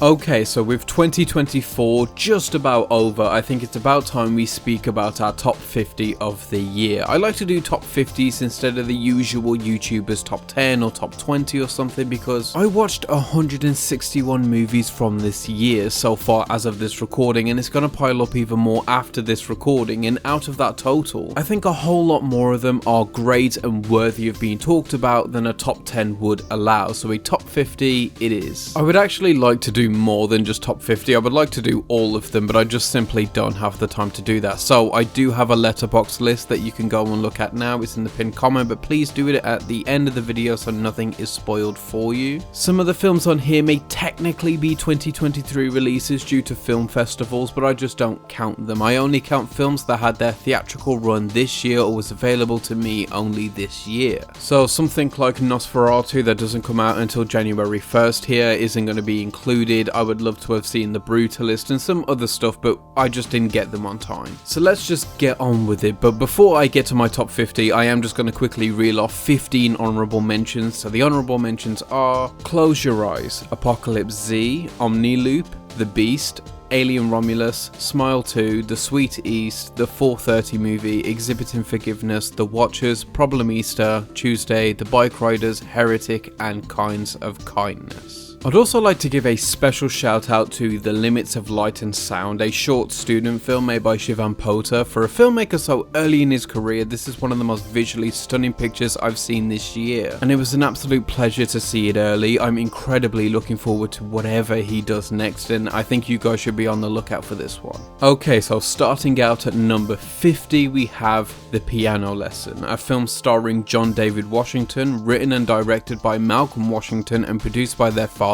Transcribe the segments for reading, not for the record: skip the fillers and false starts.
Okay, so with 2024 just about over, I think it's about time we speak about our top 50 of the year. I like to do top 50s instead of the usual YouTubers top 10 or top 20 or something, because I watched 161 movies from this year so far as of this recording, and it's gonna pile up even more after this recording, and out of that total, I think a whole lot more of them are great and worthy of being talked about than a top 10 would allow, so a top 50 it is. I would actually like to do more than just top 50, I would like to do all of them, but I just simply don't have the time to do that. So I do have a letterbox list that you can go and look at now. It's in the pinned comment, but please do it at the end of the video so nothing is spoiled for you. Some of the films on here may technically be 2023 releases due to film festivals, but I just don't count them. I only count films that had their theatrical run this year or was available to me only this year. So something like Nosferatu that doesn't come out until January 1st here isn't going to be included. I would love to have seen The Brutalist and some other stuff, but I just didn't get them on time. So let's just get on with it. But before I get to my top 50, I am just going to quickly reel off 15 honourable mentions. So the honourable mentions are Close Your Eyes, Apocalypse Z, Omniloop, The Beast, Alien Romulus, Smile 2, The Sweet East, The 4:30 Movie, Exhibiting Forgiveness, The Watchers, Problem Easter, Tuesday, The Bike Riders, Heretic, and Kinds of Kindness. I'd also like to give a special shout out to The Limits of Light and Sound, a short student film made by Shivan Pota. For a filmmaker so early in his career, this is one of the most visually stunning pictures I've seen this year, and it was an absolute pleasure to see it early. I'm incredibly looking forward to whatever he does next, and I think you guys should be on the lookout for this one. Okay, so starting out at number 50, we have The Piano Lesson, a film starring John David Washington, written and directed by Malcolm Washington, and produced by their father,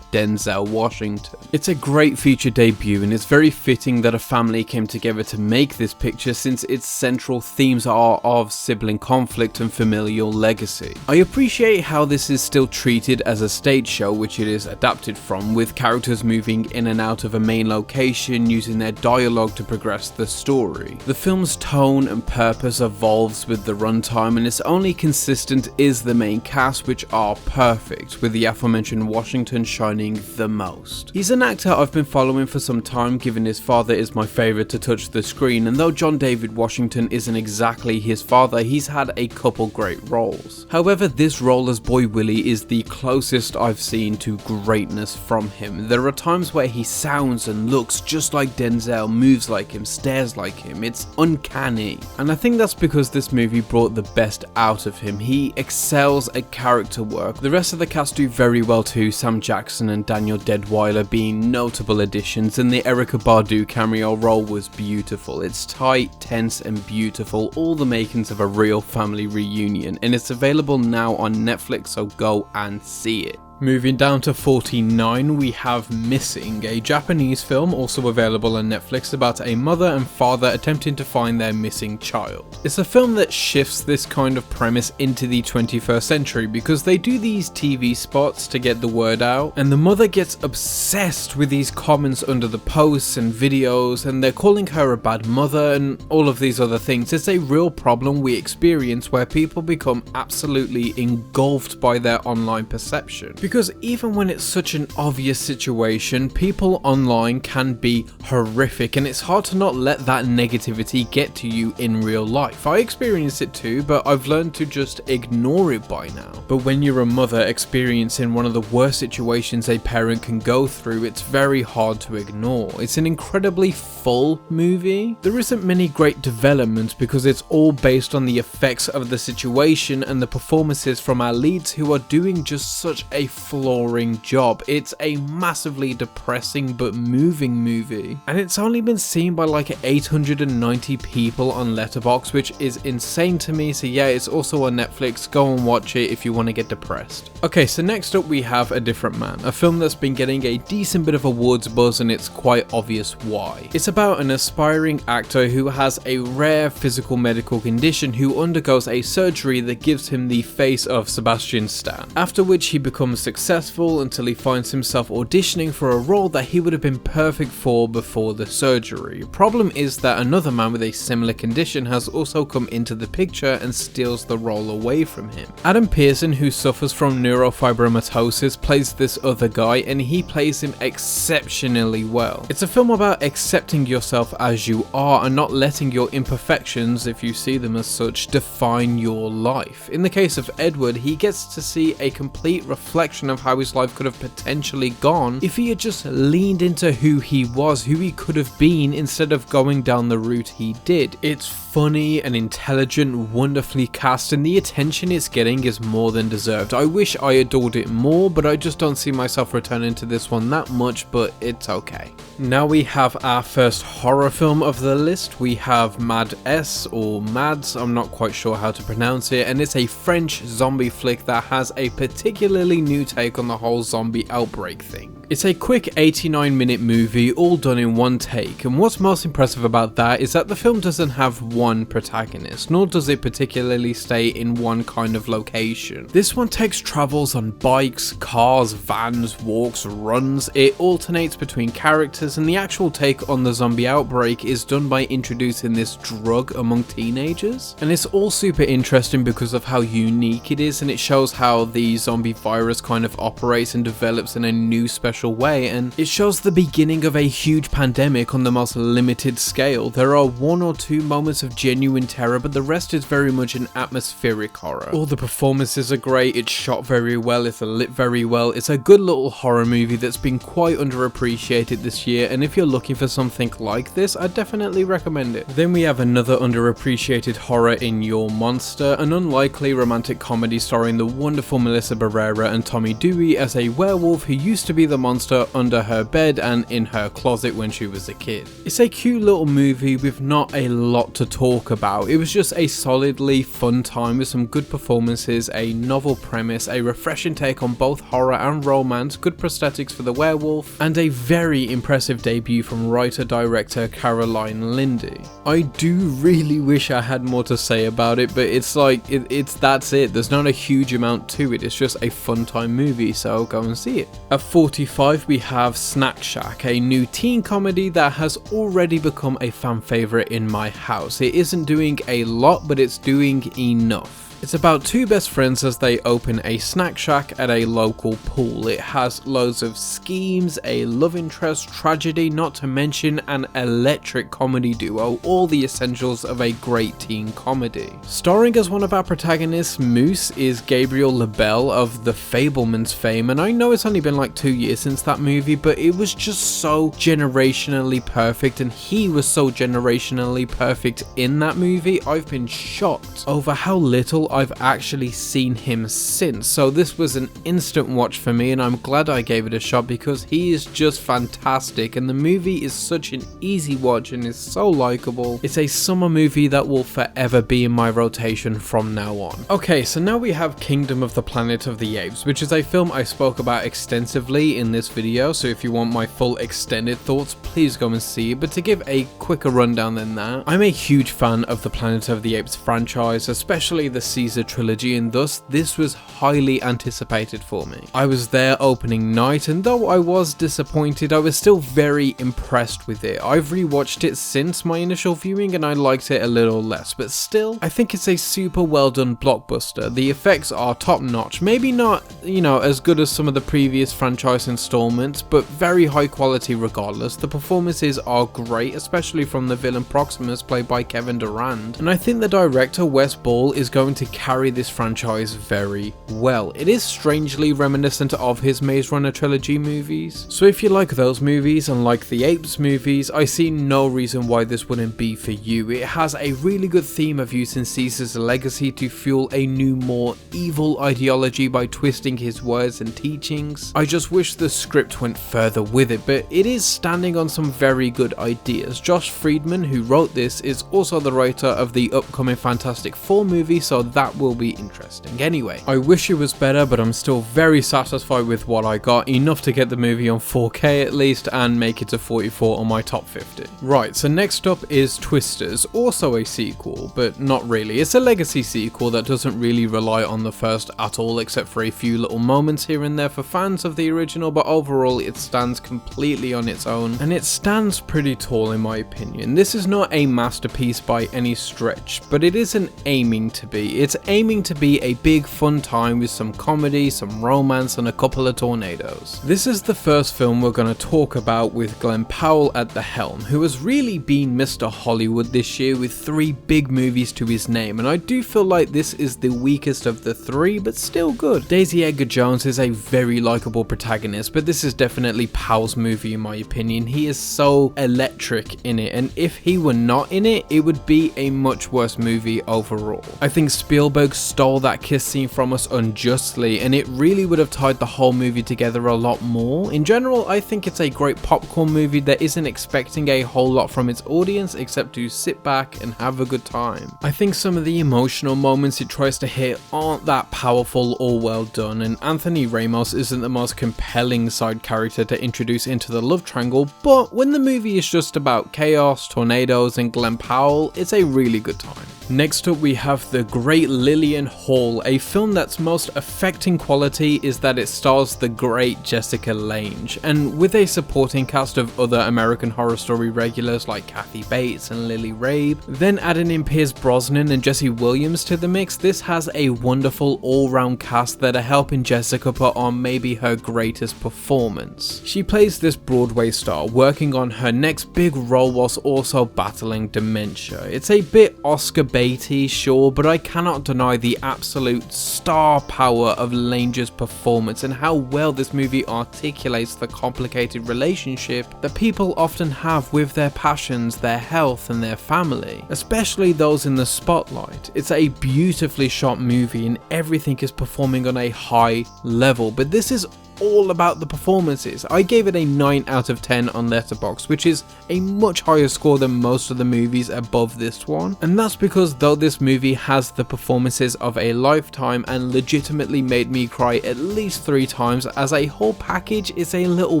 Denzel Washington. It's a great feature debut, and it's very fitting that a family came together to make this picture, since its central themes are of sibling conflict and familial legacy. I appreciate how this is still treated as a stage show, which it is adapted from, with characters moving in and out of a main location using their dialogue to progress the story. The film's tone and purpose evolves with the runtime, and its only consistent is the main cast, which are perfect, with the aforementioned Washington shining the most. He's an actor I've been following for some time, given his father is my favourite to touch the screen, and though John David Washington isn't exactly his father, he's had a couple great roles. However, this role as Boy Willie is the closest I've seen to greatness from him. There are times where he sounds and looks just like Denzel, moves like him, stares like him. It's uncanny, and I think that's because this movie brought the best out of him. He excels at character work. The rest of the cast do very well too, Sam Jackson and Daniel Deadwyler being notable additions, and the Erykah Badu cameo role was beautiful. It's tight, tense, and beautiful, all the makings of a real family reunion, and it's available now on Netflix, so go and see it. Moving down to 49, we have Missing, a Japanese film also available on Netflix about a mother and father attempting to find their missing child. It's a film that shifts this kind of premise into the 21st century, because they do these TV spots to get the word out, and the mother gets obsessed with these comments under the posts and videos, and they're calling her a bad mother and all of these other things. It's a real problem we experience where people become absolutely engulfed by their online perception. Because even when it's such an obvious situation, people online can be horrific, and it's hard to not let that negativity get to you in real life. I experience it too, but I've learned to just ignore it by now. But when you're a mother experiencing one of the worst situations a parent can go through, it's very hard to ignore. It's an incredibly full movie. There isn't many great developments because it's all based on the effects of the situation and the performances from our leads, who are doing just such a flooring job. It's a massively depressing but moving movie, and it's only been seen by like 890 people on Letterboxd, which is insane to me. So yeah, it's also on Netflix. Go and watch it if you want to get depressed. Okay, so next up we have A Different Man, a film that's been getting a decent bit of awards buzz, and it's quite obvious why. It's about an aspiring actor who has a rare physical medical condition who undergoes a surgery that gives him the face of Sebastian Stan, after which he becomes successful until he finds himself auditioning for a role that he would have been perfect for before the surgery. Problem is that another man with a similar condition has also come into the picture and steals the role away from him. Adam Pearson, who suffers from neurofibromatosis, plays this other guy, and he plays him exceptionally well. It's a film about accepting yourself as you are and not letting your imperfections, if you see them as such, define your life. In the case of Edward, he gets to see a complete reflection of how his life could have potentially gone if he had just leaned into who he was, who he could have been, instead of going down the route he did. It's funny and intelligent, wonderfully cast, and the attention it's getting is more than deserved. I wish I adored it more, but I just don't see myself returning to this one that much, but it's okay. Now we have our first horror film of the list. We have Mad S, or Mads, I'm not quite sure how to pronounce it, and it's a French zombie flick that has a particularly new take on the whole zombie outbreak thing. It's a quick 89-minute movie, all done in one take, and what's most impressive about that is that the film doesn't have one protagonist, nor does it particularly stay in one kind of location. This one takes travels on bikes, cars, vans, walks, runs. It alternates between characters, and the actual take on the zombie outbreak is done by introducing this drug among teenagers. And it's all super interesting because of how unique it is, and it shows how the zombie virus kind of operates and develops in a new special way, and it shows the beginning of a huge pandemic on the most limited scale. There are one or two moments of genuine terror, but the rest is very much an atmospheric horror. All the performances are great, it's shot very well, it's lit very well. It's a good little horror movie that's been quite underappreciated this year, and if you're looking for something like this, I definitely recommend it. Then we have another underappreciated horror in Your Monster, an unlikely romantic comedy starring the wonderful Melissa Barrera and Tommy Dewey as a werewolf who used to be the monster under her bed and in her closet when she was a kid. It's a cute little movie with not a lot to talk about. It was just a solidly fun time with some good performances, a novel premise, a refreshing take on both horror and romance, good prosthetics for the werewolf, and a very impressive debut from writer-director Caroline Lindy. I do really wish I had more to say about it, but it's like, that's it. There's not a huge amount to it. It's just a fun time movie, so go and see it. At 45, we have Snack Shack, a new teen comedy that has already become a fan favorite in my house. It isn't doing a lot, but it's doing enough. It's about two best friends as they open a snack shack at a local pool. It has loads of schemes, a love interest, tragedy, not to mention an electric comedy duo, all the essentials of a great teen comedy. Starring as one of our protagonists, Moose, is Gabriel LaBelle of The Fabelmans fame, and I know it's only been like 2 years since that movie, but it was just so generationally perfect, and he was so generationally perfect in that movie. I've been shocked over how little I've actually seen him since, so this was an instant watch for me, and I'm glad I gave it a shot because he is just fantastic, and the movie is such an easy watch and is so likable. It's a summer movie that will forever be in my rotation from now on. Okay, so now we have Kingdom of the Planet of the Apes, which is a film I spoke about extensively in this video, so if you want my full extended thoughts, please go and see it. But to give a quicker rundown than that, I'm a huge fan of the Planet of the Apes franchise, especially the Caesar trilogy, and thus this was highly anticipated for me. I was there opening night, and though I was disappointed, I was still very impressed with it. I've rewatched it since my initial viewing and I liked it a little less, but still, I think it's a super well done blockbuster. The effects are top notch, maybe not, as good as some of the previous franchise installments, but very high quality regardless. The performances are great, especially from the villain Proximus played by Kevin Durand, and I think the director Wes Ball is going to carry this franchise very well. It is strangely reminiscent of his Maze Runner trilogy movies, so if you like those movies and like the Apes movies, I see no reason why this wouldn't be for you. It has a really good theme of using Caesar's legacy to fuel a new, more evil ideology by twisting his words and teachings. I just wish the script went further with it, but it is standing on some very good ideas. Josh Friedman, who wrote this, is also the writer of the upcoming Fantastic Four movie, so that will be interesting. Anyway, I wish it was better, but I'm still very satisfied with what I got, enough to get the movie on 4K at least and make it to 44 on my top 50. Right, so next up is Twisters, also a sequel, but not really. It's a legacy sequel that doesn't really rely on the first at all, except for a few little moments here and there for fans of the original, but overall it stands completely on its own, and it stands pretty tall in my opinion. This is not a masterpiece by any stretch, but it isn't aiming to be. It's aiming to be a big fun time with some comedy, some romance, and a couple of tornadoes. This is the first film we're going to talk about with Glenn Powell at the helm, who has really been Mr. Hollywood this year with 3 big movies to his name, and I do feel like this is the weakest of the 3, but still good. Daisy Edgar Jones is a very likable protagonist, but this is definitely Powell's movie in my opinion. He is so electric in it, and if he were not in it, it would be a much worse movie overall. I think Spielberg stole that kiss scene from us unjustly, and it really would have tied the whole movie together a lot more. In general, I think it's a great popcorn movie that isn't expecting a whole lot from its audience except to sit back and have a good time. I think some of the emotional moments it tries to hit aren't that powerful or well done, and Anthony Ramos isn't the most compelling side character to introduce into the love triangle, but when the movie is just about chaos, tornadoes, and Glenn Powell, it's a really good time. Next up we have The Great Lillian Hall, a film that's most affecting quality is that it stars the great Jessica Lange, and with a supporting cast of other American Horror Story regulars like Kathy Bates and Lily Rabe, then adding in Pierce Brosnan and Jesse Williams to the mix, this has a wonderful all-round cast that are helping Jessica put on maybe her greatest performance. She plays this Broadway star working on her next big role whilst also battling dementia. It's a bit Oscar baity, sure, but I cannot deny the absolute star power of Lange's performance and how well this movie articulates the complicated relationship that people often have with their passions, their health, and their family, especially those in the spotlight. It's a beautifully shot movie and everything is performing on a high level, but this is all about the performances. I gave it a 9 out of 10 on Letterboxd, which is a much higher score than most of the movies above this one, and that's because though this movie has the performances of a lifetime and legitimately made me cry at least 3 times, as a whole package it's a little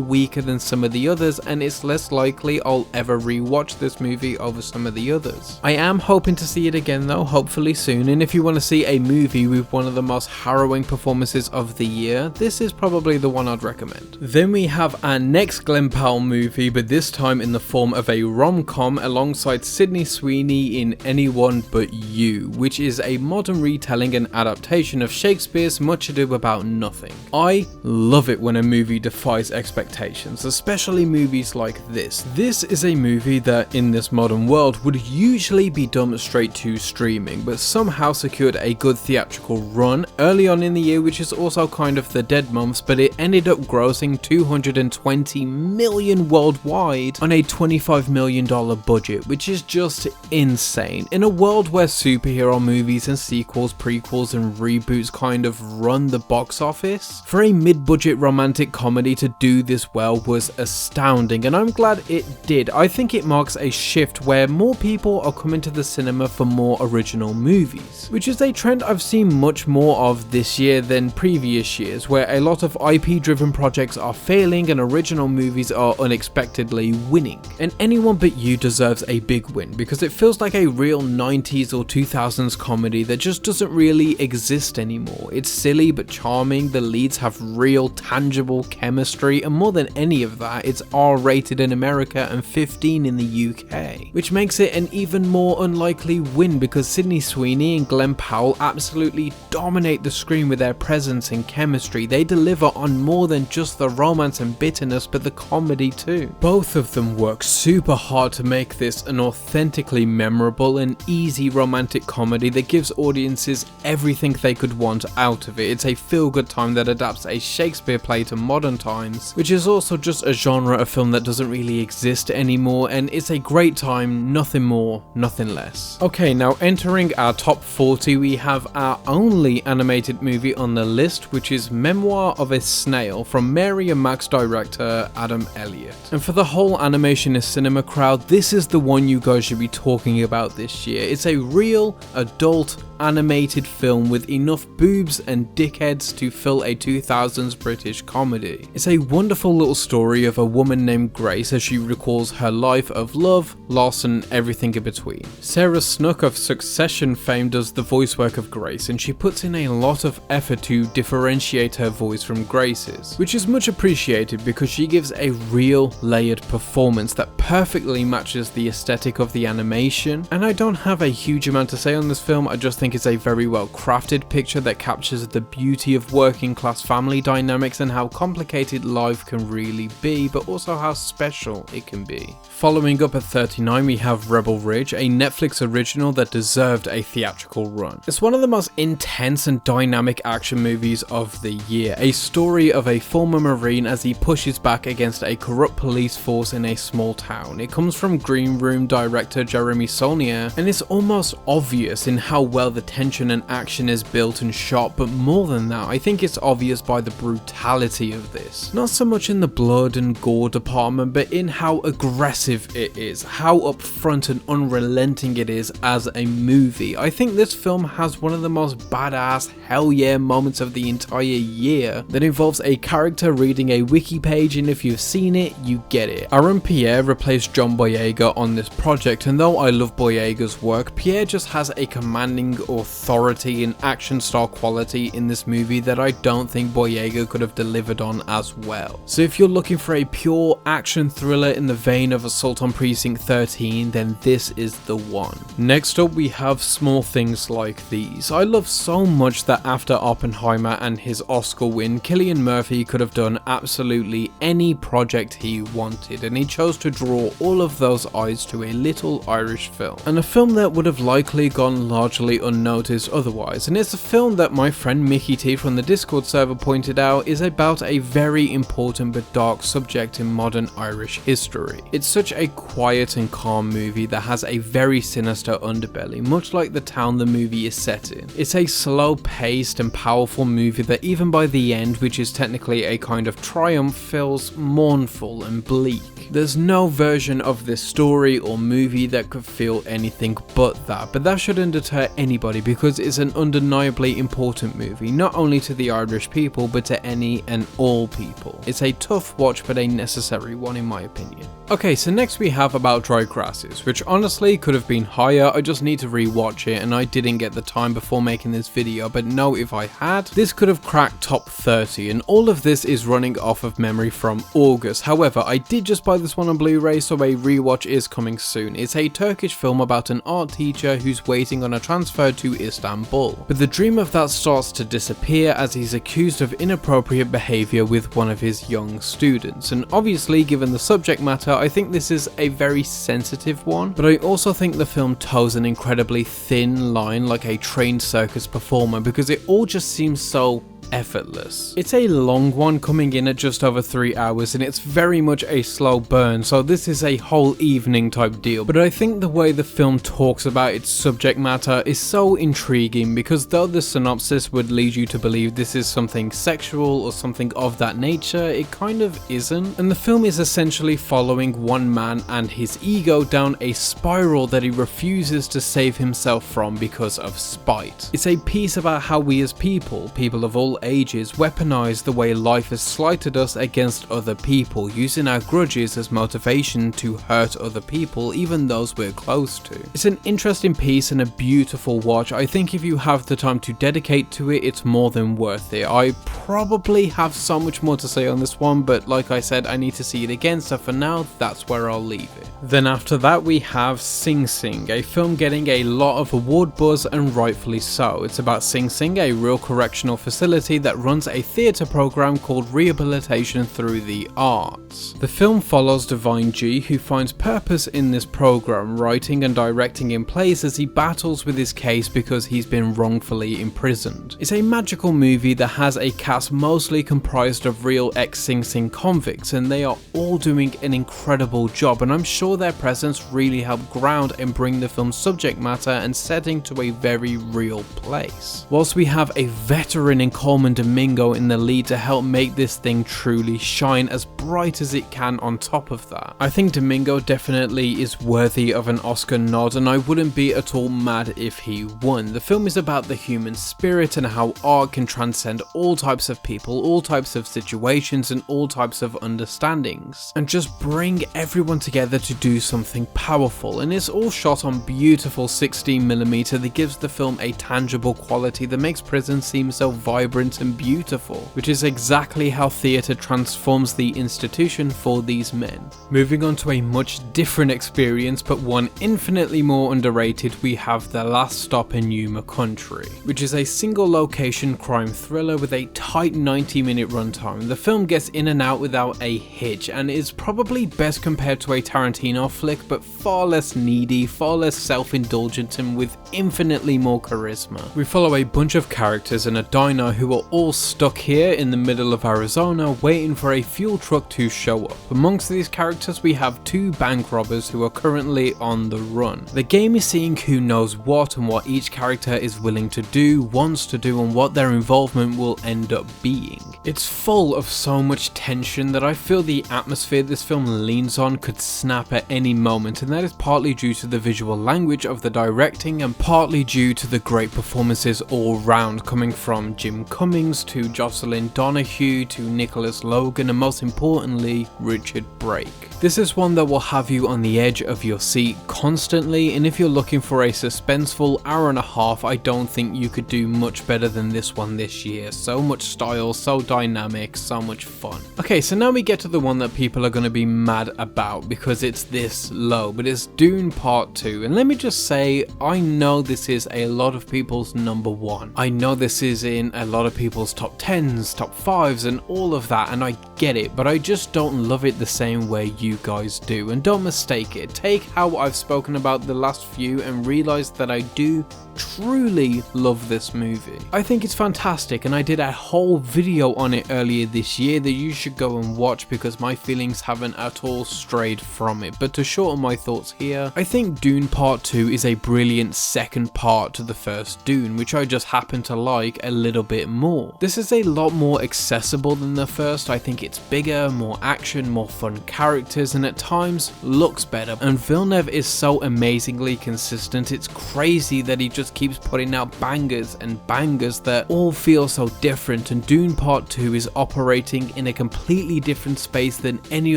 weaker than some of the others, and it's less likely I'll ever rewatch this movie over some of the others. I am hoping to see it again though, hopefully soon, and if you want to see a movie with one of the most harrowing performances of the year, this is probably the one I'd recommend. Then we have our next Glenn Powell movie, but this time in the form of a rom-com alongside Sydney Sweeney in Anyone But You, which is a modern retelling and adaptation of Shakespeare's Much Ado About Nothing. I love it when a movie defies expectations, especially movies like this. This is a movie that in this modern world would usually be dumped straight to streaming, but somehow secured a good theatrical run early on in the year, which is also kind of the dead months, but it ended up grossing $220 million worldwide on a $25 million budget, which is just insane. In a world where superhero movies and sequels, prequels, and reboots kind of run the box office, for a mid-budget romantic comedy to do this well was astounding, and I'm glad it did. I think it marks a shift where more people are coming to the cinema for more original movies, which is a trend I've seen much more of this year than previous years, where a lot of IP-driven projects are failing and original movies are unexpectedly winning. And Anyone But You deserves a big win because it feels like a real 90s or 2000s comedy that just doesn't really exist anymore. It's silly but charming, the leads have real tangible chemistry, and more than any of that, it's R-rated in America and 15 in the UK, which makes it an even more unlikely win because Sydney Sweeney and Glenn Powell absolutely dominate the screen with their presence and chemistry. They deliver on more than just the romance and bitterness, but the comedy too. Both of them work super hard to make this an authentically memorable and easy romantic comedy that gives audiences everything they could want out of it. It's a feel-good time that adapts a Shakespeare play to modern times, which is also just a genre of film that doesn't really exist anymore, and it's a great time, nothing more, nothing less. Okay, now entering our top 40, we have our only animated movie on the list, which is Memoir of a Snail from Mary and Max director Adam Elliott. And for the whole animation and cinema crowd, this is the one you guys should be talking about this year. It's a real, adult, animated film with enough boobs and dickheads to fill a 2000s British comedy. It's a wonderful little story of a woman named Grace as she recalls her life of love, loss and everything in between. Sarah Snook of Succession fame does the voice work of Grace, and she puts in a lot of effort to differentiate her voice from Grace's, which is much appreciated because she gives a real layered performance that perfectly matches the aesthetic of the animation. And I don't have a huge amount to say on this film, I just think it's a very well crafted picture that captures the beauty of working class family dynamics and how complicated life can really be, but also how special it can be. Following up at 39 we have Rebel Ridge, a Netflix original that deserved a theatrical run. It's one of the most intense and dynamic action movies of the year, a story of a former Marine as he pushes back against a corrupt police force in a small town. It comes from Green Room director Jeremy Saulnier, and it's almost obvious in how well the tension and action is built and shot, but more than that, I think it's obvious by the brutality of this. Not so much in the blood and gore department, but in how aggressive it is, how upfront and unrelenting it is as a movie. I think this film has one of the most badass hell yeah moments of the entire year that involves a character reading a wiki page, and if you've seen it, you get it. Aaron Pierre replaced John Boyega on this project, and though I love Boyega's work, Pierre just has a commanding authority and action star quality in this movie that I don't think Boyega could have delivered on as well. So if you're looking for a pure action thriller in the vein of Assault on Precinct 13, then this is the one. Next up we have Small Things Like These. I love so much that after Oppenheimer and his Oscar win, Cillian Murphy could have done absolutely any project he wanted, and he chose to draw all of those eyes to a little Irish film, and a film that would have likely gone largely unnoticed otherwise. And it's a film that my friend Mickey T from the Discord server pointed out is about a very important but dark subject in modern Irish history. It's such a quiet and calm movie that has a very sinister underbelly, much like the town the movie is set in. It's a slow paced and powerful movie that even by the end, which is technically a kind of triumph, feels mournful and bleak. There's no version of this story or movie that could feel anything but that shouldn't deter anybody because it's an undeniably important movie, not only to the Irish people but to any and all people. It's a tough watch but a necessary one in my opinion. Okay, so next we have About Dry Grasses, which honestly could have been higher. I just need to rewatch it and I didn't get the time before making this video, but no, if I had, this could have cracked top 30, and all of this is running off of memory from August. However, I did just buy this one on Blu-ray, so a rewatch is coming soon. It's a Turkish film about an art teacher who's waiting on a transfer to Istanbul, but the dream of that starts to disappear as he's accused of inappropriate behavior with one of his young students. And obviously, given the subject matter, I think this is a very sensitive one, but I also think the film toes an incredibly thin line like a trained circus performer because it all just seems so effortless. It's a long one, coming in at just over 3 hours, and it's very much a slow burn, so this is a whole evening type deal. But I think the way the film talks about its subject matter is so intriguing because though the synopsis would lead you to believe this is something sexual or something of that nature, it kind of isn't. And the film is essentially following one man and his ego down a spiral that he refuses to save himself from because of spite. It's a piece about how we as people of all ages, weaponize the way life has slighted us against other people, using our grudges as motivation to hurt other people, even those we're close to. It's an interesting piece and a beautiful watch. I think if you have the time to dedicate to it, it's more than worth it. I probably have so much more to say on this one, but like I said, I need to see it again, so for now, that's where I'll leave it. Then after that we have Sing Sing, a film getting a lot of award buzz and rightfully so. It's about Sing Sing, a real correctional facility that runs a theatre program called Rehabilitation Through the Arts. The film follows Divine G, who finds purpose in this program, writing and directing in plays as he battles with his case because he's been wrongfully imprisoned. It's a magical movie that has a cast mostly comprised of real ex-Sing Sing convicts, and they are all doing an incredible job, and I'm sure their presence really helped ground and bring the film's subject matter and setting to a very real place. Whilst we have a veteran in Coleman Domingo in the lead to help make this thing truly shine as bright as it can on top of that. I think Domingo definitely is worthy of an Oscar nod, and I wouldn't be at all mad if he 2021. The film is about the human spirit and how art can transcend all types of people, all types of situations, and all types of understandings, and just bring everyone together to do something powerful. And it's all shot on beautiful 16mm that gives the film a tangible quality that makes prison seem so vibrant and beautiful, which is exactly how theatre transforms the institution for these men. Moving on to a much different experience, but one infinitely more underrated, we have The Last Stop in Yuma Country, which is a single location crime thriller with a tight 90-minute runtime. The film gets in and out without a hitch and is probably best compared to a Tarantino flick, but far less needy, far less self-indulgent, and with infinitely more charisma. We follow a bunch of characters in a diner who are all stuck here in the middle of Arizona waiting for a fuel truck to show up. Amongst these characters we have two bank robbers who are currently on the run. The game is seeing who knows what and what each character is willing to do, wants to do, and what their involvement will end up being. It's full of so much tension that I feel the atmosphere this film leans on could snap at any moment, and that is partly due to the visual language of the directing and partly due to the great performances all round, coming from Jim Cummings to Jocelyn Donahue to Nicholas Logan and most importantly Richard Brake. This is one that will have you on the edge of your seat constantly, and if you're looking for a suspenseful hour and a half, I don't think you could do much better than this one this year. So much style, so dynamic, so much fun. Okay, so now we get to the one that people are going to be mad about because it's this low, but it's Dune Part 2, and let me just say, I know this is a lot of people's number one. I know this is in a lot of people's top 10s, top 5s, and all of that, and I get it, but I just don't love it the same way you guys do. And don't mistake it, take how I've spoken about the last few and realize that I do truly love this movie. I think it's fantastic, and I did a whole video on it earlier this year that you should go and watch because my feelings haven't at all strayed from it. But to shorten my thoughts here, I think Dune Part 2 is a brilliant second part to the first Dune, which I just happen to like a little bit more. This is a lot more accessible than the first. I think it's bigger, more action, more fun characters, and at times looks better. And Villeneuve is so amazingly consistent, it's crazy that he just keeps putting out bangers and bangers that all feel so different, and Dune Part 2 is operating in a completely different space than any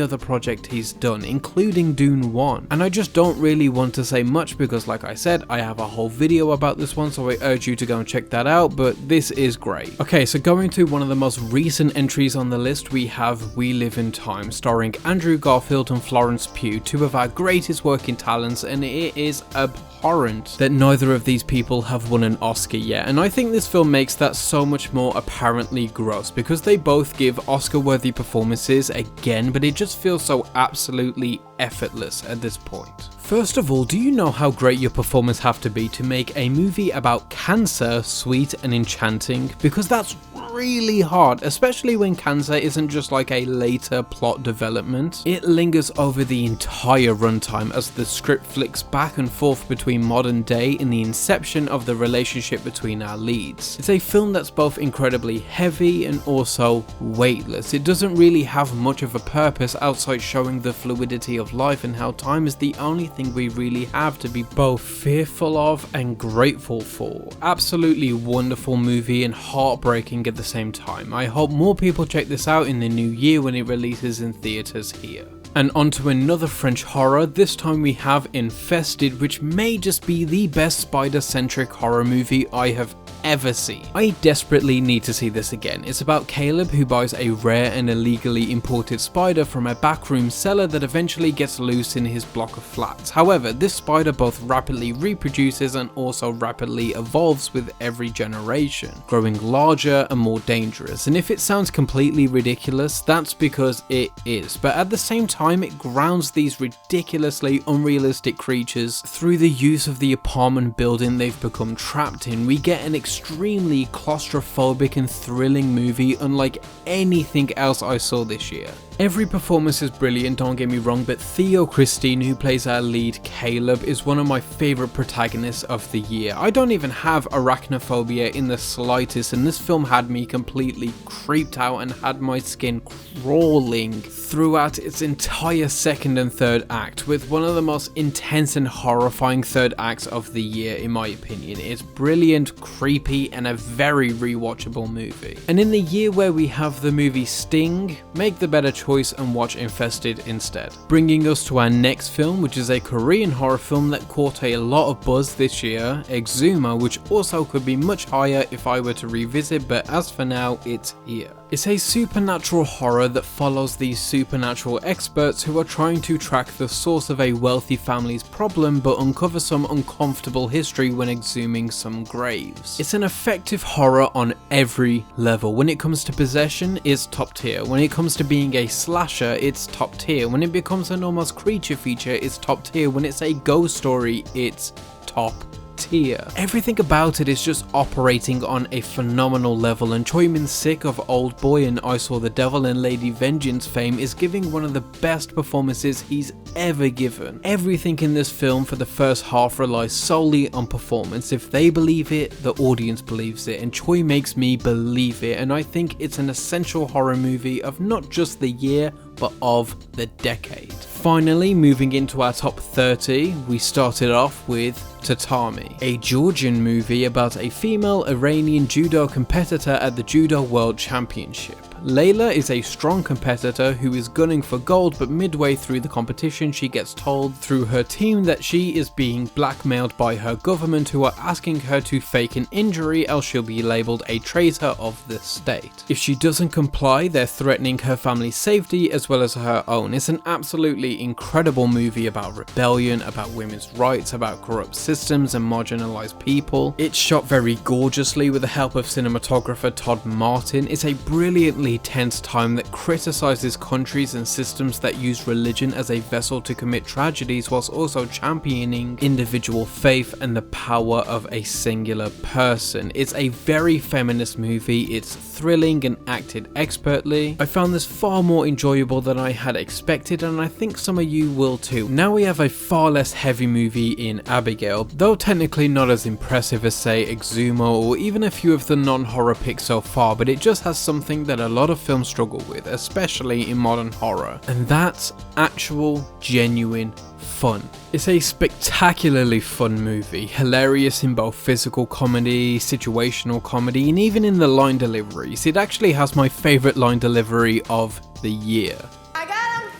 other project he's done, including Dune 1. And I just don't really want to say much because, like I said, I have a whole video about this one, so I urge you to go and check that out, but this is great. Okay, so going to one of the most recent entries on the list, we have We Live in Time, starring Andrew Garfield and Florence Pugh, two of our greatest working talents, and it is abhorrent that neither of these people have won an Oscar yet, and I think this film makes that so much more apparently gross because they both give Oscar-worthy performances again, but it just feels so absolutely effortless at this point. First of all, do you know how great your performance have to be to make a movie about cancer sweet and enchanting? Because that's really hard, especially when cancer isn't just like a later plot development. It lingers over the entire runtime as the script flicks back and forth between modern day and the inception of the relationship between our leads. It's a film that's both incredibly heavy and also weightless. It doesn't really have much of a purpose outside showing the fluidity of life and how time is the only thing we really have to be both fearful of and grateful for. Absolutely wonderful movie and heartbreaking at the same time. I hope more people check this out in the new year when it releases in theaters here. And onto another French horror, this time we have Infested, which may just be the best spider-centric horror movie I have ever seen. I desperately need to see this again. It's about Caleb, who buys a rare and illegally imported spider from a backroom cellar that eventually gets loose in his block of flats. However, this spider both rapidly reproduces and also rapidly evolves with every generation, growing larger and more dangerous. And if it sounds completely ridiculous, that's because it is. But at the same time, it grounds these ridiculously unrealistic creatures through the use of the apartment building they've become trapped in. We get an extremely claustrophobic and thrilling movie unlike anything else I saw this year. Every performance is brilliant, don't get me wrong, but Theo Christine, who plays our lead Caleb, is one of my favourite protagonists of the year. I don't even have arachnophobia in the slightest, and this film had me completely creeped out and had my skin crawling throughout its entire second and third act, with one of the most intense and horrifying third acts of the year in my opinion. It's brilliant, creepy, and a very rewatchable movie. And in the year where we have the movie Sting, make the better choice and watch Infested instead. Bringing us to our next film, which is a Korean horror film that caught a lot of buzz this year, Exuma, which also could be much higher if I were to revisit, but as for now, it's here. It's a supernatural horror that follows these supernatural experts who are trying to track the source of a wealthy family's problem but uncover some uncomfortable history when exhuming some graves. It's an effective horror on every level. When it comes to possession, it's top tier. When it comes to being a slasher, it's top tier. When it becomes an almost creature feature, it's top tier. When it's a ghost story, it's top tier. Everything about it is just operating on a phenomenal level, and Choi Min-sik of Old Boy and I Saw the Devil and Lady Vengeance fame is giving one of the best performances he's ever given. Everything in this film for the first half relies solely on performance. If they believe it, the audience believes it, and Choi makes me believe it, and I think it's an essential horror movie of not just the year, but of the decade. Finally, moving into our top 30, we started off with Tatami, a Georgian movie about a female Iranian judo competitor at the Judo World Championship. Layla is a strong competitor who is gunning for gold, but midway through the competition she gets told through her team that she is being blackmailed by her government, who are asking her to fake an injury else she'll be labelled a traitor of the state. If she doesn't comply, they're threatening her family's safety as well as her own. It's an absolutely incredible movie about rebellion, about women's rights, about corrupt systems and marginalised people. It's shot very gorgeously with the help of cinematographer Todd Martin. It's a brilliantly tense time that criticizes countries and systems that use religion as a vessel to commit tragedies, whilst also championing individual faith and the power of a singular person. It's a very feminist movie, it's thrilling and acted expertly. I found this far more enjoyable than I had expected, and I think some of you will too. Now we have a far less heavy movie in Abigail, though technically not as impressive as say Exuma or even a few of the non-horror picks so far, but it just has something that a lot of films struggle with, especially in modern horror, and that's actual, genuine fun. It's a spectacularly fun movie, hilarious in both physical comedy, situational comedy, and even in the line deliveries. It actually has my favourite line delivery of the year. I got him!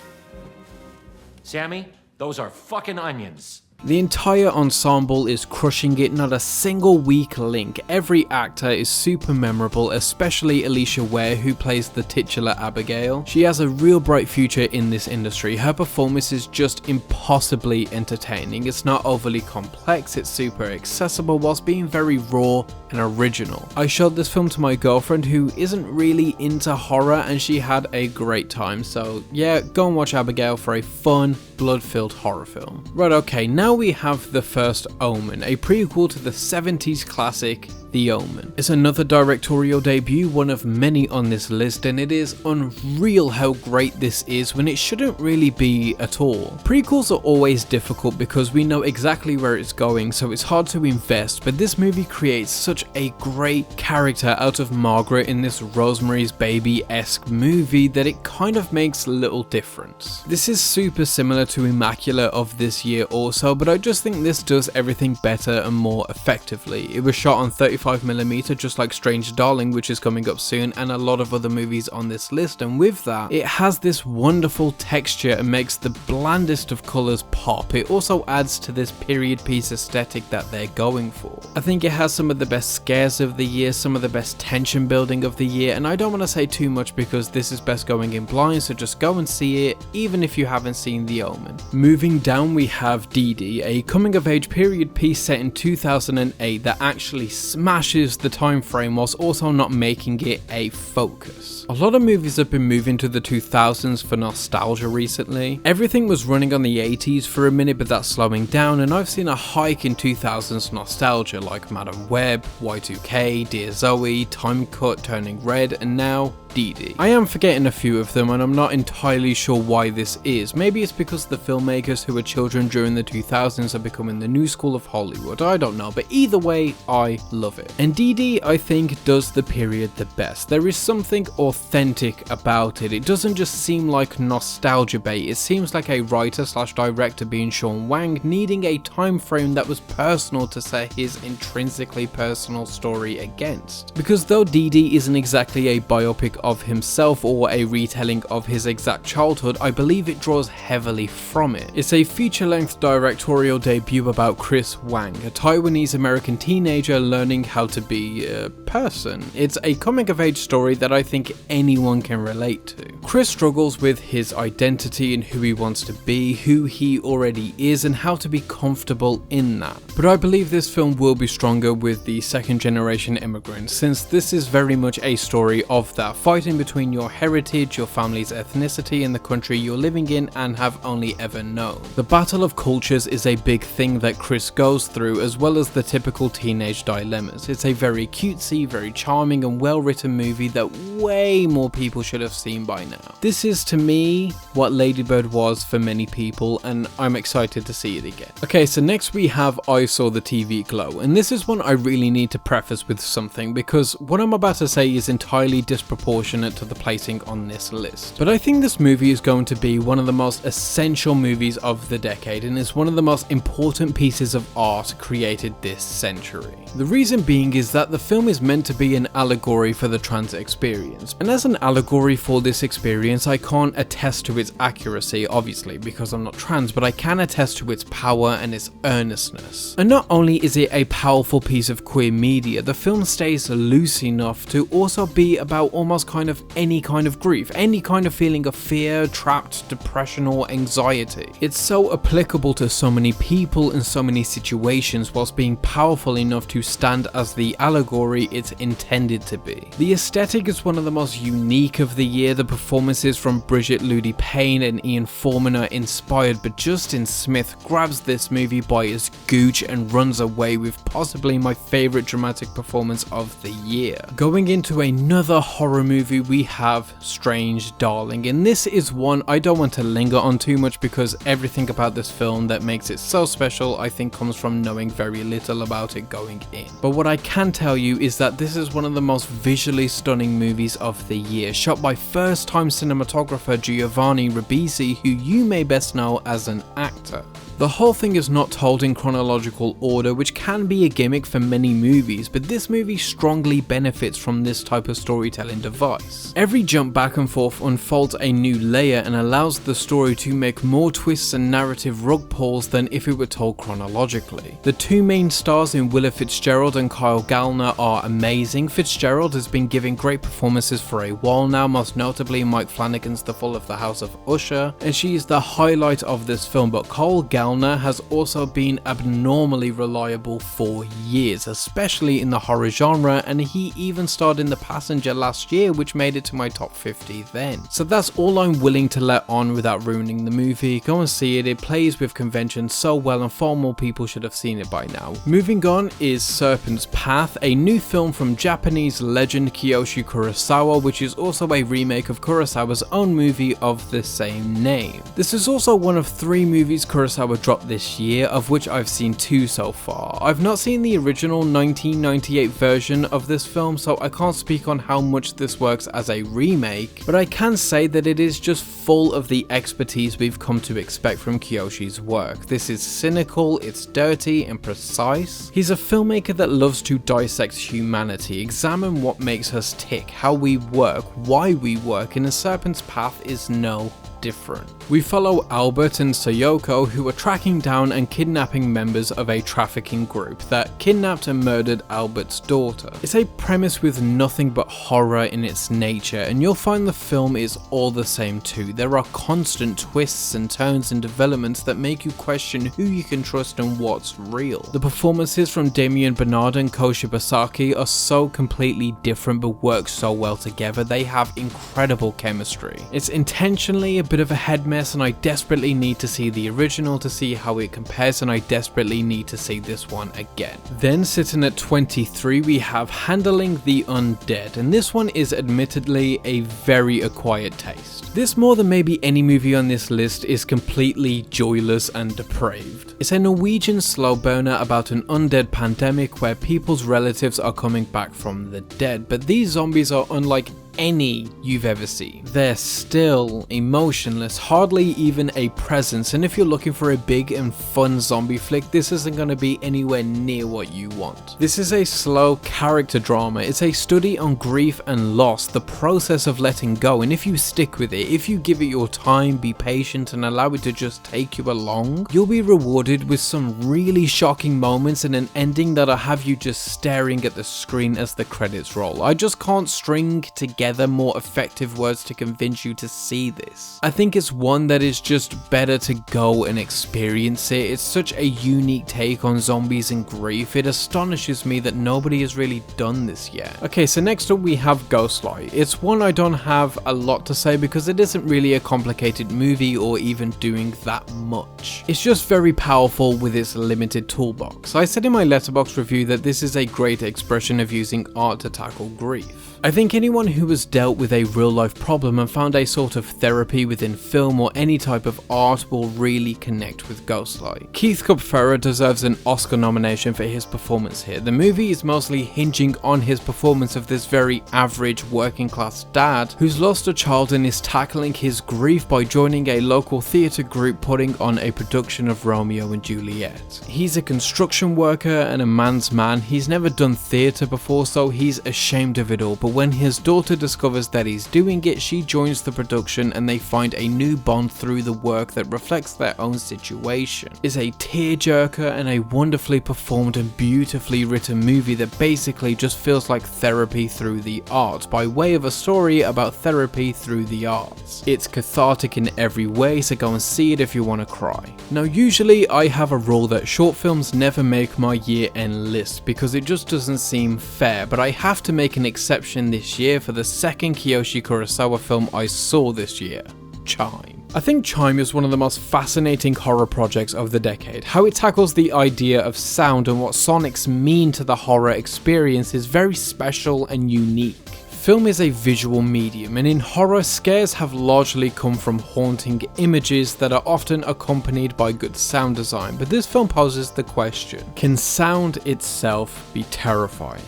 Sammy, those are fucking onions. The entire ensemble is crushing it, not a single weak link. Every actor is super memorable, especially Alicia Ware, who plays the titular Abigail. She has a real bright future in this industry. Her performance is just impossibly entertaining. It's not overly complex, it's super accessible whilst being very raw and original. I showed this film to my girlfriend who isn't really into horror, and she had a great time. So yeah, go and watch Abigail for a fun, blood-filled horror film. Right, okay, now we have the first Omen, a prequel to the 70s classic The Omen. It's another directorial debut, one of many on this list, and it is unreal how great this is when it shouldn't really be at all. Prequels are always difficult because we know exactly where it's going, so it's hard to invest, but this movie creates such a great character out of Margaret in this Rosemary's Baby-esque movie that it kind of makes little difference. This is super similar to Immaculate of this year also, but I just think this does everything better and more effectively. It was shot on 35mm, just like Strange Darling, which is coming up soon, and a lot of other movies on this list, and with that, it has this wonderful texture and makes the blandest of colours pop. It also adds to this period piece aesthetic that they're going for. I think it has some of the best scares of the year, some of the best tension building of the year, and I don't want to say too much because this is best going in blind, so just go and see it, even if you haven't seen The Omen. Moving down, we have Dee Dee, a coming of age period piece set in 2008 that actually smashed smashes the time frame whilst also not making it a focus. A lot of movies have been moving to the 2000s for nostalgia recently. Everything was running on the 80s for a minute, but that's slowing down, and I've seen a hike in 2000s nostalgia like Madam Web, Y2K, Dear Zoe, Time Cut, Turning Red, and now DD. I am forgetting a few of them and I'm not entirely sure why this is. Maybe it's because the filmmakers who were children during the 2000s are becoming the new school of Hollywood, I don't know, but either way, I love it. And DD, I think, does the period the best. There is something authentic about it. It doesn't just seem like nostalgia bait, it seems like a writer/director being Sean Wang needing a time frame that was personal to set his intrinsically personal story against. Because though DD isn't exactly a biopic of himself or a retelling of his exact childhood, I believe it draws heavily from it. It's a feature-length directorial debut about Chris Wang, a Taiwanese American teenager learning how to be a person. It's a coming-of-age story that I think anyone can relate to. Chris struggles with his identity and who he wants to be, who he already is, and how to be comfortable in that. But I believe this film will be stronger with the second-generation immigrants, since this is very much a story of that fighting between your heritage, your family's ethnicity, and the country you're living in and have only ever known. The battle of cultures is a big thing that Chris goes through, as well as the typical teenage dilemmas. It's a very cutesy, very charming and well written movie that way more people should have seen by now. This is to me what Lady Bird was for many people, and I'm excited to see it again. Okay, so next we have I Saw the TV Glow, and this is one I really need to preface with something, because what I'm about to say is entirely disproportionate to the placing on this list. But I think this movie is going to be one of the most essential movies of the decade, and is one of the most important pieces of art created this century. The reason being is that the film is meant to be an allegory for the trans experience, and as an allegory for this experience, I can't attest to its accuracy, obviously, because I'm not trans, but I can attest to its power and its earnestness. And not only is it a powerful piece of queer media, the film stays loose enough to also be about almost kind of any kind of grief, any kind of feeling of fear, trapped, depression, or anxiety. It's so applicable to so many people in so many situations, whilst being powerful enough to stand as the allegory it's intended to be. The aesthetic is one of the most unique of the year. The performances from Bridget Ludi Payne and Ian Foreman are inspired, but Justin Smith grabs this movie by his gooch and runs away with possibly my favourite dramatic performance of the year. Going into another horror movie, we have Strange Darling, and this is one I don't want to linger on too much because everything about this film that makes it so special I think comes from knowing very little about it going in. But what I can tell you is that this is one of the most visually stunning movies of the year, shot by first-time cinematographer Giovanni Ribisi, who you may best know as an actor. The whole thing is not told in chronological order, which can be a gimmick for many movies, but this movie strongly benefits from this type of storytelling device. Every jump back and forth unfolds a new layer and allows the story to make more twists and narrative rug pulls than if it were told chronologically. The two main stars in Willa Fitzgerald and Kyle Gallner are amazing. Fitzgerald has been giving great performances for a while now, most notably Mike Flanagan's The Fall of the House of Usher, and she is the highlight of this film, but Kyle Gallner has also been abnormally reliable for years, especially in the horror genre, and he even starred in The Passenger last year, which made it to my top 50 then. So that's all I'm willing to let on without ruining the movie. Go and see it, it plays with convention so well and far more people should have seen it by now. Moving on is Serpens Path, a new film from Japanese legend Kiyoshi Kurosawa, which is also a remake of Kurosawa's own movie of the same name. This is also one of 3 movies Kurosawa dropped this year, of which I've seen 2 so far. I've not seen the original 1998 version of this film, so I can't speak on how much this works as a remake, but I can say that it is just full of the expertise we've come to expect from Kiyoshi's work. This is cynical, it's dirty and precise. He's a filmmaker that loves to dissect humanity, examine what makes us tick, how we work, why we work, and A Serpent's Path is no different. We follow Albert and Sayoko, who are tracking down and kidnapping members of a trafficking group that kidnapped and murdered Albert's daughter. It's a premise with nothing but horror in its nature, and you'll find the film is all the same too. There are constant twists and turns and developments that make you question who you can trust and what's real. The performances from Damien Bernard and Ko Shibasaki are so completely different but work so well together. They have incredible chemistry. It's intentionally a bit of a head mess, and I desperately need to see the original to see how it compares, and I desperately need to see this one again. Then sitting at 23 we have Handling the Undead, and this one is admittedly a very acquired taste. This, more than maybe any movie on this list, is completely joyless and depraved. It's a Norwegian slow burner about an undead pandemic where people's relatives are coming back from the dead, but these zombies are unlike any you've ever seen. They're still emotionless, hardly even a presence, and if you're looking for a big and fun zombie flick, this isn't going to be anywhere near what you want. This is a slow character drama. It's a study on grief and loss, the process of letting go, and if you stick with it, if you give it your time, be patient, and allow it to just take you along, you'll be rewarded with some really shocking moments and an ending that'll have you just staring at the screen as the credits roll. I just can't string together more effective words to convince you to see this. I think it's one that is just better to go and experience it. It's such a unique take on zombies and grief. It astonishes me that nobody has really done this yet. Okay, so next up we have Ghostlight. It's one I don't have a lot to say because it isn't really a complicated movie or even doing that much. It's just very powerful with its limited toolbox. I said in my Letterboxd review that this is a great expression of using art to tackle grief. I think anyone who has dealt with a real life problem and found a sort of therapy within film or any type of art will really connect with Ghostlight. Keith Kupferer deserves an Oscar nomination for his performance here. The movie is mostly hinging on his performance of this very average working class dad who's lost a child and is tackling his grief by joining a local theatre group putting on a production of Romeo and Juliet. He's a construction worker and a man's man. He's never done theatre before, so he's ashamed of it all, but when his daughter discovers that he's doing it, she joins the production and they find a new bond through the work that reflects their own situation. It's a tearjerker and a wonderfully performed and beautifully written movie that basically just feels like therapy through the arts, by way of a story about therapy through the arts. It's cathartic in every way, so go and see it if you want to cry. Now usually I have a rule that short films never make my year-end list because it just doesn't seem fair, but I have to make an exception this year for the second Kiyoshi Kurosawa film I saw this year, Chime. I think Chime is one of the most fascinating horror projects of the decade. How it tackles the idea of sound and what sonics mean to the horror experience is very special and unique. Film is a visual medium, and in horror, scares have largely come from haunting images that are often accompanied by good sound design, but this film poses the question, can sound itself be terrifying?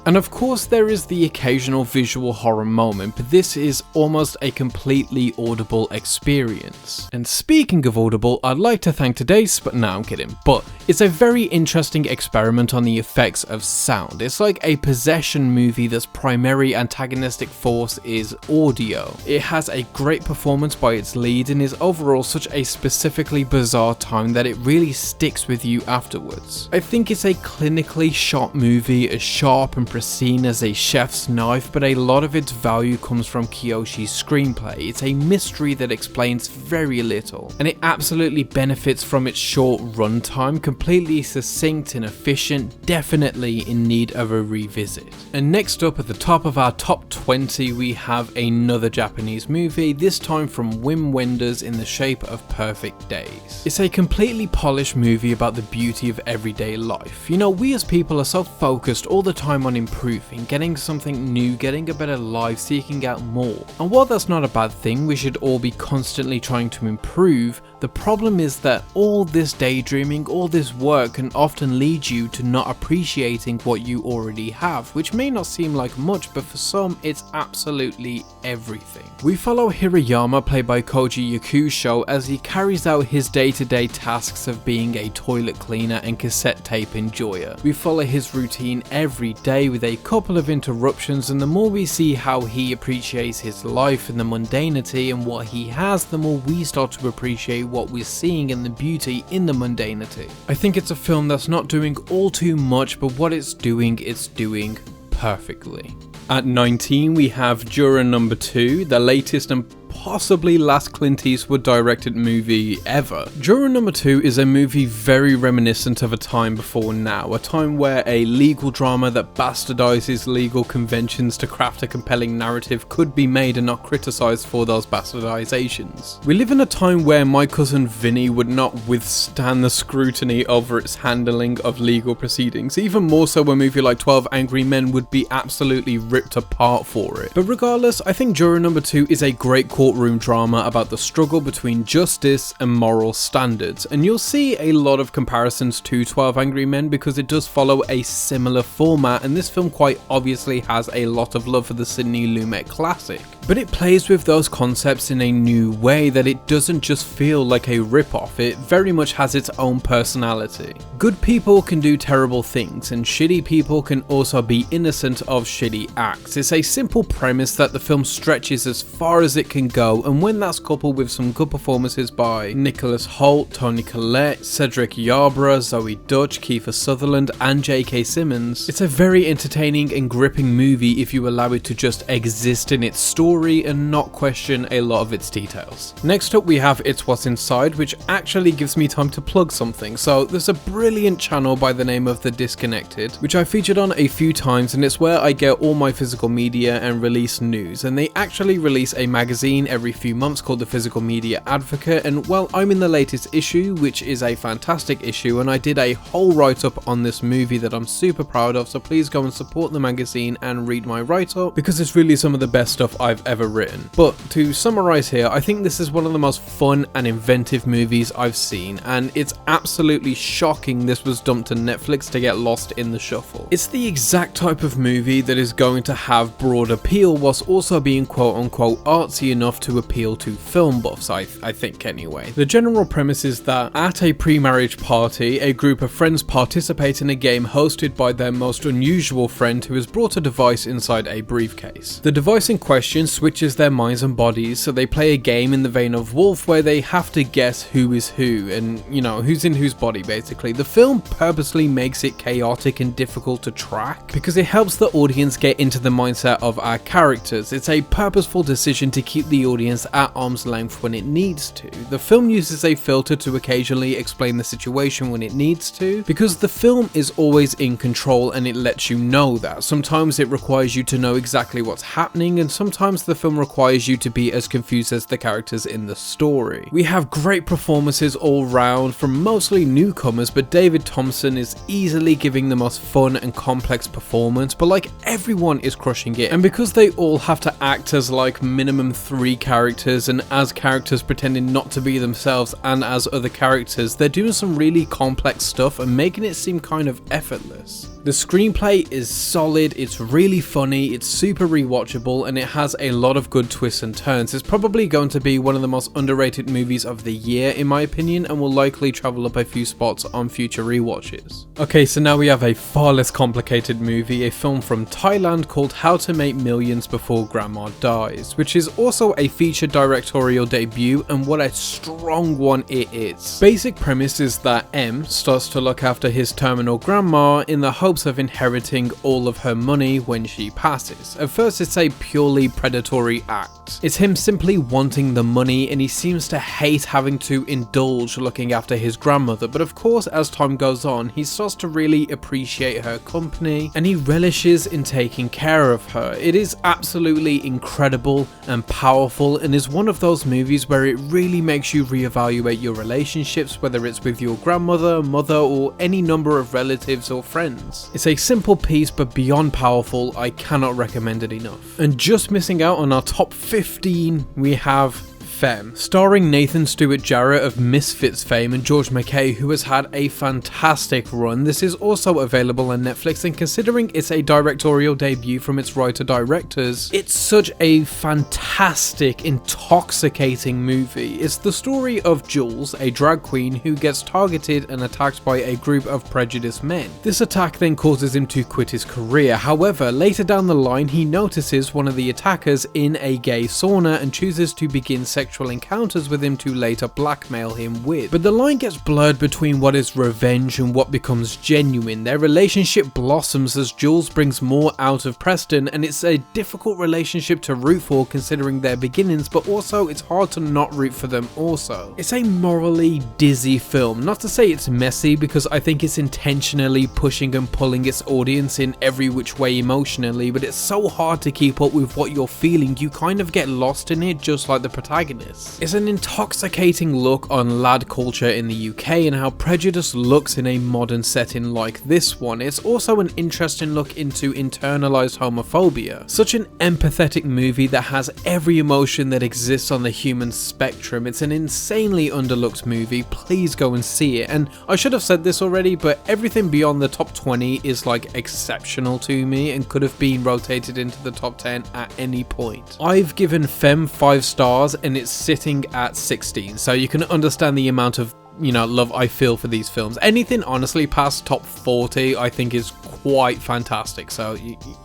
And of course there is the occasional visual horror moment, but this is almost a completely audible experience. And speaking of audible, I'd like to thank today's, but no, I'm kidding, but it's a very interesting experiment on the effects of sound. It's like a possession movie that's primary antagonistic force is audio. It has a great performance by its lead and is overall such a specifically bizarre tone that it really sticks with you afterwards. I think it's a clinically shot movie, as sharp and pristine as a chef's knife, but a lot of its value comes from Kiyoshi's screenplay. It's a mystery that explains very little, and it absolutely benefits from its short runtime, completely succinct and efficient, definitely in need of a revisit. And next up at the top of our top 20 we have another Japanese movie, this time from Wim Wenders, In the Shape of Perfect Days. It's a completely polished movie about the beauty of everyday life. You know, we as people are so focused all the time on improving, getting something new, getting a better life, seeking out more. And while that's not a bad thing, we should all be constantly trying to improve, The problem is that all this daydreaming, all this work can often lead you to not appreciating what you already have, which may not seem like much, but for some it's absolutely everything. We follow Hirayama, played by Koji Yakusho, as he carries out his day-to-day tasks of being a toilet cleaner and cassette tape enjoyer. We follow his routine every day with a couple of interruptions, and the more we see how he appreciates his life and the mundanity and what he has, the more we start to appreciate what we're seeing and the beauty in the mundanity. I think it's a film that's not doing all too much, but what it's doing perfectly. At 19 we have Juror No. 2, the latest and possibly last Clint Eastwood directed movie ever. Juror No. 2 is a movie very reminiscent of a time before now, a time where a legal drama that bastardizes legal conventions to craft a compelling narrative could be made and not criticized for those bastardizations. We live in a time where My Cousin Vinny would not withstand the scrutiny over its handling of legal proceedings, even more so a movie like 12 Angry Men would be absolutely ripped apart for it. But regardless, I think Juror No. 2 is a great courtroom drama about the struggle between justice and moral standards, and you'll see a lot of comparisons to 12 Angry Men because it does follow a similar format, and this film quite obviously has a lot of love for the Sidney Lumet classic. But it plays with those concepts in a new way that it doesn't just feel like a rip-off, it very much has its own personality. Good people can do terrible things, and shitty people can also be innocent of shitty acts. It's a simple premise that the film stretches as far as it can go, and when that's coupled with some good performances by Nicholas Hoult, Toni Collette, Cedric Yarborough, Zoe Dutch, Kiefer Sutherland and J.K. Simmons, it's a very entertaining and gripping movie if you allow it to just exist in its story and not question a lot of its details. Next up we have It's What's Inside, which actually gives me time to plug something. So there's a brilliant channel by the name of The Disconnected, which I featured on a few times, and it's where I get all my physical media and release news, and they actually release a magazine every few months called The Physical Media Advocate, and well, I'm in the latest issue, which is a fantastic issue, and I did a whole write-up on this movie that I'm super proud of, so please go and support the magazine and read my write-up because it's really some of the best stuff I've ever written. But to summarize here, I think this is one of the most fun and inventive movies I've seen, and it's absolutely shocking this was dumped to Netflix to get lost in the shuffle. It's the exact type of movie that is going to have broad appeal whilst also being quote-unquote artsy enough to appeal to film buffs, I think anyway. The general premise is that at a pre-marriage party, a group of friends participate in a game hosted by their most unusual friend who has brought a device inside a briefcase. The device in question switches their minds and bodies, so they play a game in the vein of Wolf where they have to guess who is who and, you know, who's in whose body basically. The film purposely makes it chaotic and difficult to track because it helps the audience get into the mindset of our characters. It's a purposeful decision to keep the audience at arm's length when it needs to. The film uses a filter to occasionally explain the situation when it needs to, because the film is always in control and it lets you know that. Sometimes it requires you to know exactly what's happening, and sometimes the film requires you to be as confused as the characters in the story. We have great performances all round from mostly newcomers, but David Thompson is easily giving the most fun and complex performance, but like everyone is crushing it, and because they all have to act as like minimum 3 characters and as characters pretending not to be themselves and as other characters, they're doing some really complex stuff and making it seem kind of effortless. The screenplay is solid, it's really funny, it's super rewatchable, and it has a lot of good twists and turns. It's probably going to be one of the most underrated movies of the year in my opinion, and will likely travel up a few spots on future rewatches. Okay, so now we have a far less complicated movie, a film from Thailand called How to Make Millions Before Grandma Dies, which is also a feature directorial debut, and what a strong one it is. Basic premise is that M starts to look after his terminal grandma in the hopes of inheriting all of her money when she passes. At first it's a purely predatory act. It's him simply wanting the money, and he seems to hate having to indulge looking after his grandmother, but of course as time goes on he starts to really appreciate her company and he relishes in taking care of her. It is absolutely incredible and powerful, and is one of those movies where it really makes you reevaluate your relationships, whether it's with your grandmother, mother, or any number of relatives or friends. It's a simple piece but beyond powerful. I cannot recommend it enough. And just missing out on our top 15, we have Femme, starring Nathan Stewart Jarrett of Misfits fame and George McKay, who has had a fantastic run. This is also available on Netflix, and considering it's a directorial debut from its writer-directors, it's such a fantastic, intoxicating movie. It's the story of Jules, a drag queen who gets targeted and attacked by a group of prejudiced men. This attack then causes him to quit his career. However, later down the line, he notices one of the attackers in a gay sauna and chooses to begin sexual encounters with him to later blackmail him with. But the line gets blurred between what is revenge and what becomes genuine. Their relationship blossoms as Jules brings more out of Preston, and it's a difficult relationship to root for considering their beginnings, but also it's hard to not root for them also. It's a morally dizzy film. Not to say it's messy, because I think it's intentionally pushing and pulling its audience in every which way emotionally, but it's so hard to keep up with what you're feeling, you kind of get lost in it just like the protagonist. It's an intoxicating look on lad culture in the UK and how prejudice looks in a modern setting like this one. It's also an interesting look into internalized homophobia. Such an empathetic movie that has every emotion that exists on the human spectrum. It's an insanely underlooked movie. Please go and see it. And I should have said this already, but everything beyond the top 20 is like exceptional to me and could have been rotated into the top 10 at any point. I've given Femme 5 stars and it's sitting at 16, so you can understand the amount of love I feel for these films. Anything honestly past top 40 I think is quite fantastic, so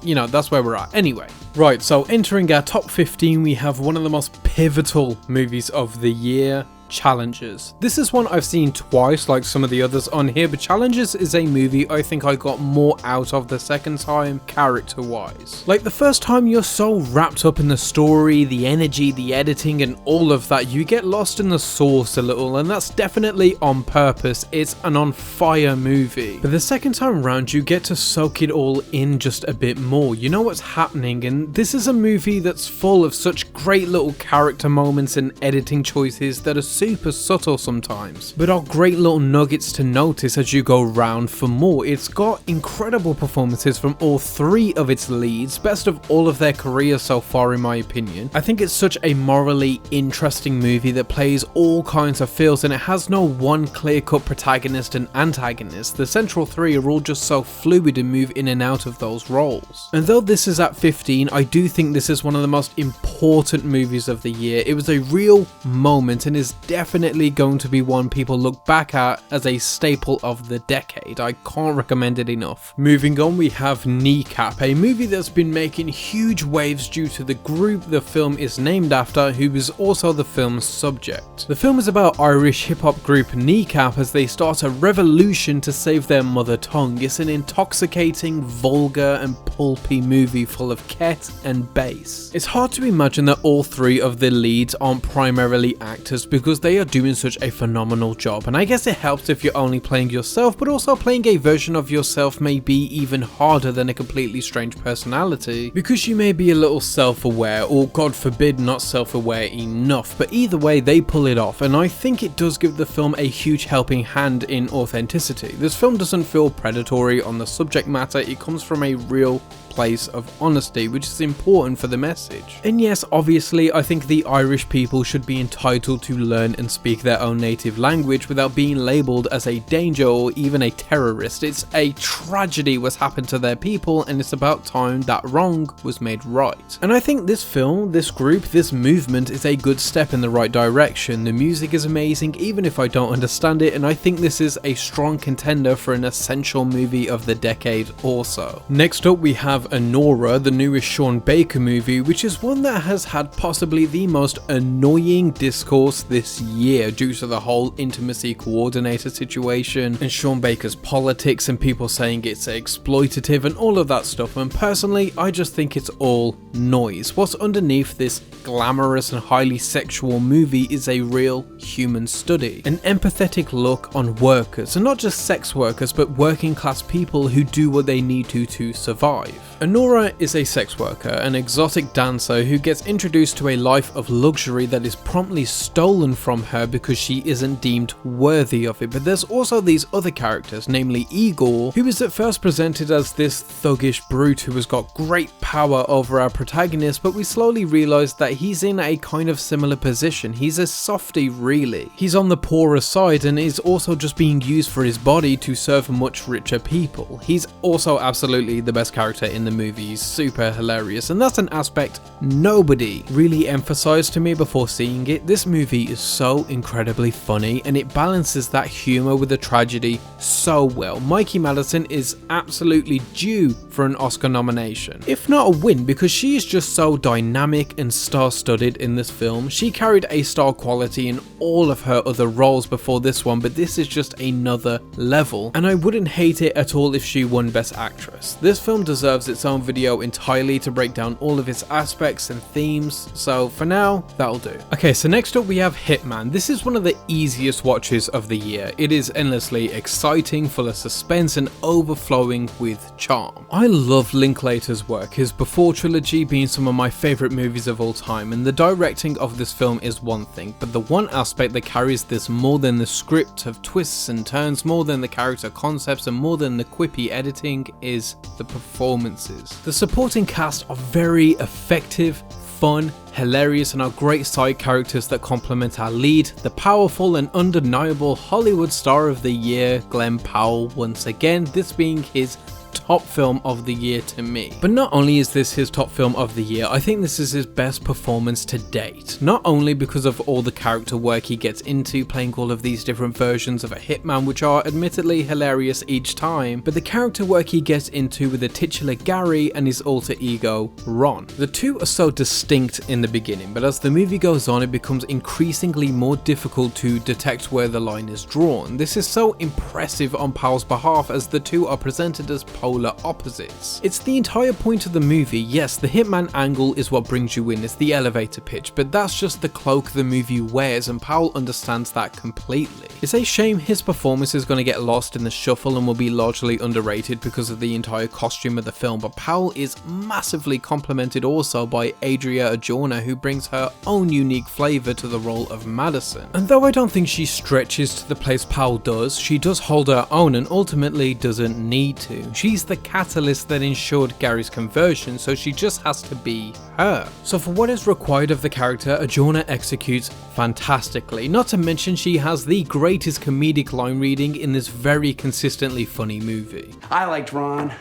that's where we're at. Anyway, right, so entering our top 15 we have one of the most pivotal movies of the year, Challengers. This is one I've seen twice like some of the others on here, but Challengers is a movie I think I got more out of the second time character wise. Like the first time you're so wrapped up in the story, the energy, the editing and all of that, you get lost in the source a little, and that's definitely on purpose. It's an on fire movie. But the second time round you get to soak it all in just a bit more. You know what's happening, and this is a movie that's full of such great little character moments and editing choices that are super subtle sometimes, but are great little nuggets to notice as you go round for more. It's got incredible performances from all three of its leads, best of all of their careers so far in my opinion. I think it's such a morally interesting movie that plays all kinds of feels, and it has no one clear-cut protagonist and antagonist. The central three are all just so fluid and move in and out of those roles. And though this is at 15, I do think this is one of the most important movies of the year. It was a real moment and is definitely going to be one people look back at as a staple of the decade. I can't recommend it enough. Moving on, we have Kneecap, a movie that's been making huge waves due to the group the film is named after, who is also the film's subject. The film is about Irish hip-hop group Kneecap as they start a revolution to save their mother tongue. It's an intoxicating, vulgar and pulpy movie full of ket and bass. It's hard to imagine that all three of the leads aren't primarily actors because they are doing such a phenomenal job, and I guess it helps if you're only playing yourself, but also playing a version of yourself may be even harder than a completely strange personality, because you may be a little self-aware, or god forbid not self-aware enough, but either way they pull it off, and I think it does give the film a huge helping hand in authenticity. This film doesn't feel predatory on the subject matter, it comes from a real place of honesty, which is important for the message. And yes, obviously I think the Irish people should be entitled to learn and speak their own native language without being labelled as a danger or even a terrorist. It's a tragedy what's happened to their people, and it's about time that wrong was made right. And I think this film, this group, this movement is a good step in the right direction. The music is amazing even if I don't understand it, and I think this is a strong contender for an essential movie of the decade also. Next up we have Anora, the newest Sean Baker movie, which is one that has had possibly the most annoying discourse this year due to the whole intimacy coordinator situation and Sean Baker's politics and people saying it's exploitative and all of that stuff, and personally I just think it's all noise. What's underneath this glamorous and highly sexual movie is a real human study, an empathetic look on workers, and not just sex workers but working class people who do what they need to survive. Anora is a sex worker, an exotic dancer who gets introduced to a life of luxury that is promptly stolen from her because she isn't deemed worthy of it. But there's also these other characters, namely Igor, who is at first presented as this thuggish brute who has got great power over our protagonist, but we slowly realise that he's in a kind of similar position. He's a softie really. He's on the poorer side and is also just being used for his body to serve much richer people. He's also absolutely the best character in the movie. He's super hilarious, and that's an aspect nobody really emphasized to me before seeing it. This movie is so incredibly funny and it balances that humor with the tragedy so well. Mikey Madison is absolutely due for an Oscar nomination, if not a win, because she is just so dynamic and star-studded in this film. She carried a star quality in all of her other roles before this one, but this is just another level, and I wouldn't hate it at all if she won Best Actress. This film deserves its own video entirely to break down all of its aspects and themes, so for now, that'll do. Okay, so next up we have Hitman. This is one of the easiest watches of the year. It is endlessly exciting, full of suspense and overflowing with charm. I love Linklater's work, his Before trilogy being some of my favourite movies of all time, and the directing of this film is one thing, but the one aspect that carries this more than the script of twists and turns, more than the character concepts and more than the quippy editing is the performances. The supporting cast are very effective, fun, hilarious, and are great side characters that complement our lead, the powerful and undeniable Hollywood star of the year, Glenn Powell, once again, this being his top film of the year to me. But not only is this his top film of the year, I think this is his best performance to date. Not only because of all the character work he gets into playing all of these different versions of a hitman, which are admittedly hilarious each time, but the character work he gets into with the titular Gary and his alter ego, Ron. The two are so distinct in the beginning, but as the movie goes on, it becomes increasingly more difficult to detect where the line is drawn. This is so impressive on Powell's behalf, as the two are presented as polar opposites. It's the entire point of the movie. Yes, the hitman angle is what brings you in, it's the elevator pitch, but that's just the cloak the movie wears, and Powell understands that completely. It's a shame his performance is going to get lost in the shuffle and will be largely underrated because of the entire costume of the film, but Powell is massively complemented also by Adria Arjona, who brings her own unique flavour to the role of Madison. And though I don't think she stretches to the place Powell does, she does hold her own and ultimately doesn't need to. She's the catalyst that ensured Gary's conversion, so she just has to be her. So for what is required of the character, Arjona executes fantastically. Not to mention she has the greatest comedic line reading in this very consistently funny movie. I liked Ron,